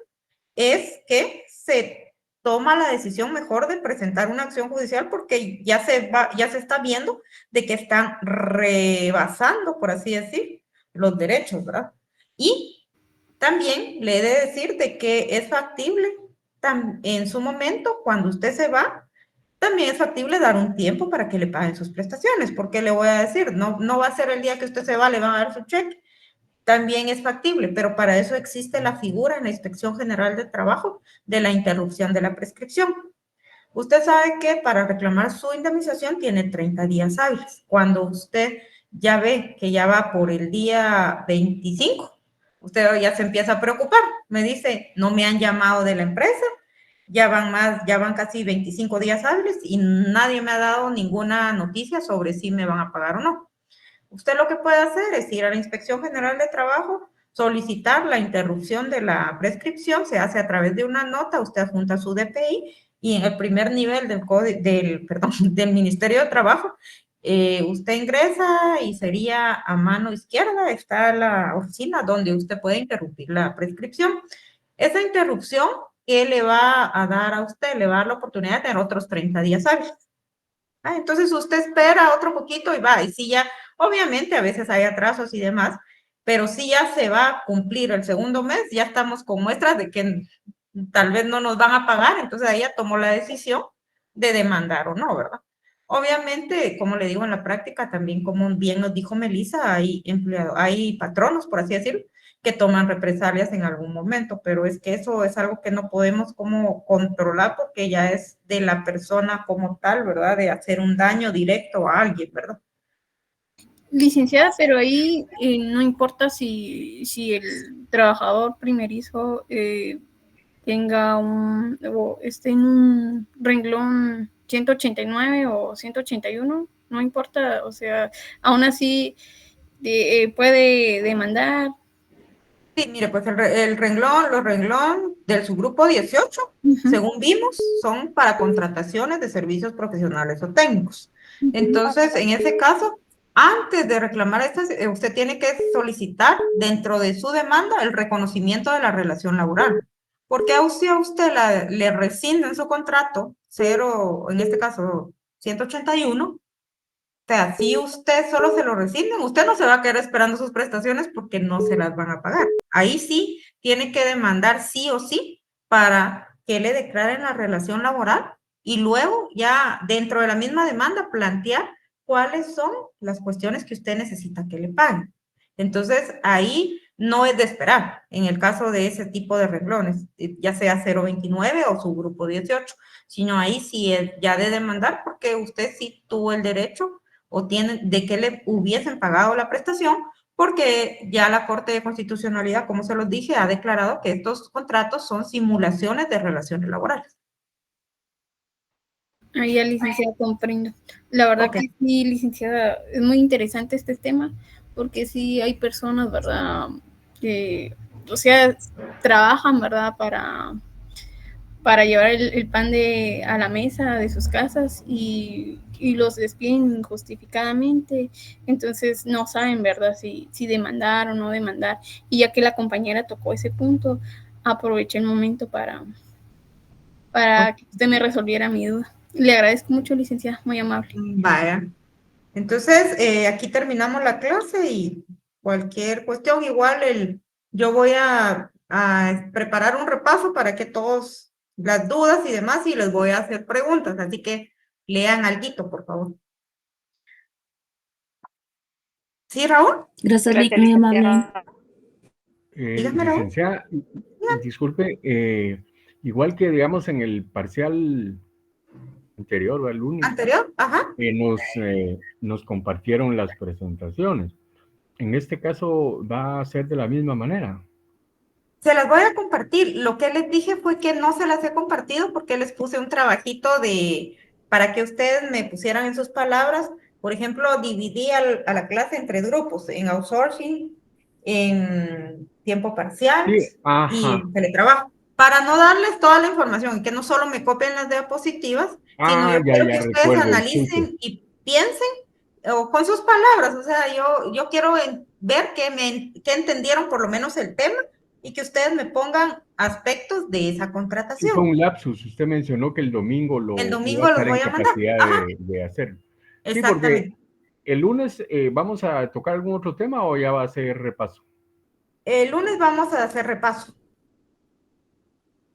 es que se toma la decisión mejor de presentar una acción judicial porque ya se está viendo de que están rebasando, por así decir, los derechos, ¿verdad? Y también le he de decir de que es factible en su momento, cuando usted se va, también es factible dar un tiempo para que le paguen sus prestaciones, porque le voy a decir, no va a ser el día que usted se va, le van a dar su cheque. También es factible, pero para eso existe la figura en la Inspección General de Trabajo de la interrupción de la prescripción. Usted sabe que para reclamar su indemnización tiene 30 días hábiles. Cuando usted ya ve que ya va por el día 25, usted ya se empieza a preocupar. Me dice, no me han llamado de la empresa, ya van casi 25 días hábiles y nadie me ha dado ninguna noticia sobre si me van a pagar o no. Usted lo que puede hacer es ir a la Inspección General de Trabajo, solicitar la interrupción de la prescripción, se hace a través de una nota, usted adjunta su DPI y en el primer nivel del Ministerio de Trabajo, usted ingresa y sería a mano izquierda, está la oficina donde usted puede interrumpir la prescripción. Esa interrupción, ¿qué le va a dar a usted? Le va a dar la oportunidad de tener otros 30 días hábiles. Entonces usted espera otro poquito y va, y sí ya, obviamente a veces hay atrasos y demás, pero si ya se va a cumplir el segundo mes, ya estamos con muestras de que tal vez no nos van a pagar, entonces ahí ya tomó la decisión de demandar o no, ¿verdad? Obviamente, como le digo en la práctica, también como bien nos dijo Melissa, hay patronos, por así decirlo, que toman represalias en algún momento, pero es que eso es algo que no podemos como controlar porque ya es de la persona como tal, ¿verdad? De hacer un daño directo a alguien, ¿verdad? Licenciada, pero ahí no importa si el trabajador primerizo tenga o esté en un renglón 189 o 181, no importa, o sea, aún así puede demandar. Sí, mire, pues los renglón del subgrupo 18, según vimos, son para contrataciones de servicios profesionales o técnicos. Entonces, en ese caso, antes de reclamar estas, usted tiene que solicitar dentro de su demanda el reconocimiento de la relación laboral. Porque si a usted le rescinden su contrato, en este caso, 181, o sea, si usted solo se lo rescinden, usted no se va a quedar esperando sus prestaciones porque no se las van a pagar. Ahí sí tiene que demandar sí o sí para que le declaren la relación laboral y luego ya dentro de la misma demanda plantear cuáles son las cuestiones que usted necesita que le paguen. Entonces, ahí no es de esperar en el caso de ese tipo de renglones, ya sea 029 o subgrupo 18, sino ahí sí es ya de demandar porque usted sí tuvo el derecho o tienen de que le hubiesen pagado la prestación, porque ya la Corte de Constitucionalidad, como se los dije, ha declarado que estos contratos son simulaciones de relaciones laborales. Ahí ya, licenciada, comprendo. La verdad que sí, licenciada, es muy interesante este tema, porque sí hay personas, ¿verdad?, que, o sea, trabajan, ¿verdad?, para llevar el pan a la mesa de sus casas y los despiden injustificadamente, entonces no saben, ¿verdad?, si demandar o no demandar, y ya que la compañera tocó ese punto, aproveché el momento para que usted me resolviera mi duda. Le agradezco mucho, licenciada, muy amable. Vaya. Entonces, aquí terminamos la clase y cualquier cuestión, igual yo voy a preparar un repaso para que todos las dudas y demás, y les voy a hacer preguntas, así que lean alguito, por favor. ¿Sí, Raúl? Gracias, Vic, muy amable. Dígame, Raúl. Licenciada, disculpe, igual que digamos en el parcial anterior o el lunes, nos compartieron las presentaciones. En este caso va a ser de la misma manera. Se las voy a compartir. Lo que les dije fue que no se las he compartido porque les puse un trabajito para que ustedes me pusieran en sus palabras. Por ejemplo, dividí a la clase entre grupos, en outsourcing, en tiempo parcial y en teletrabajo. Para no darles toda la información y que no solo me copien las diapositivas, sino yo quiero que ustedes analicen y piensen o con sus palabras. O sea, yo quiero ver que entendieron por lo menos el tema y que ustedes me pongan aspectos de esa contratación. Sí, fue un lapsus. Usted mencionó que el domingo los voy a mandar. De hacer. Exactamente. Sí, porque el lunes vamos a tocar algún otro tema o ya va a ser repaso. El lunes vamos a hacer repaso.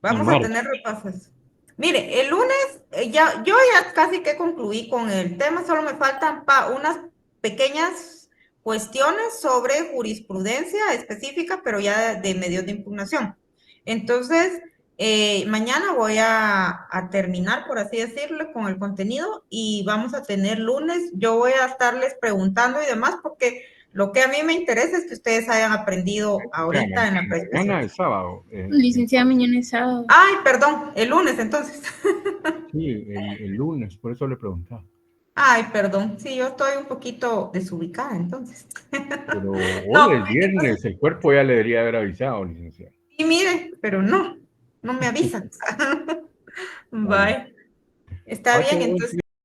Vamos a tener repasos. Mire, el lunes yo ya casi que concluí con el tema, solo me faltan unas pequeñas cuestiones sobre jurisprudencia específica, pero ya de medios de impugnación. Entonces, mañana voy a terminar, por así decirlo, con el contenido y vamos a tener lunes. Yo voy a estarles preguntando y demás porque lo que a mí me interesa es que ustedes hayan aprendido ahorita en la presentación. Mañana es sábado. Licenciada, mañana es sábado. Ay, perdón, el lunes entonces. Sí, el lunes, por eso le preguntaba. Ay, perdón. Sí, yo estoy un poquito desubicada, entonces. Pero No, hoy es viernes, el cuerpo ya le debería haber avisado, licenciada. y mire, pero no me avisan. Vale. Bye. Está bien, Qué buen entonces.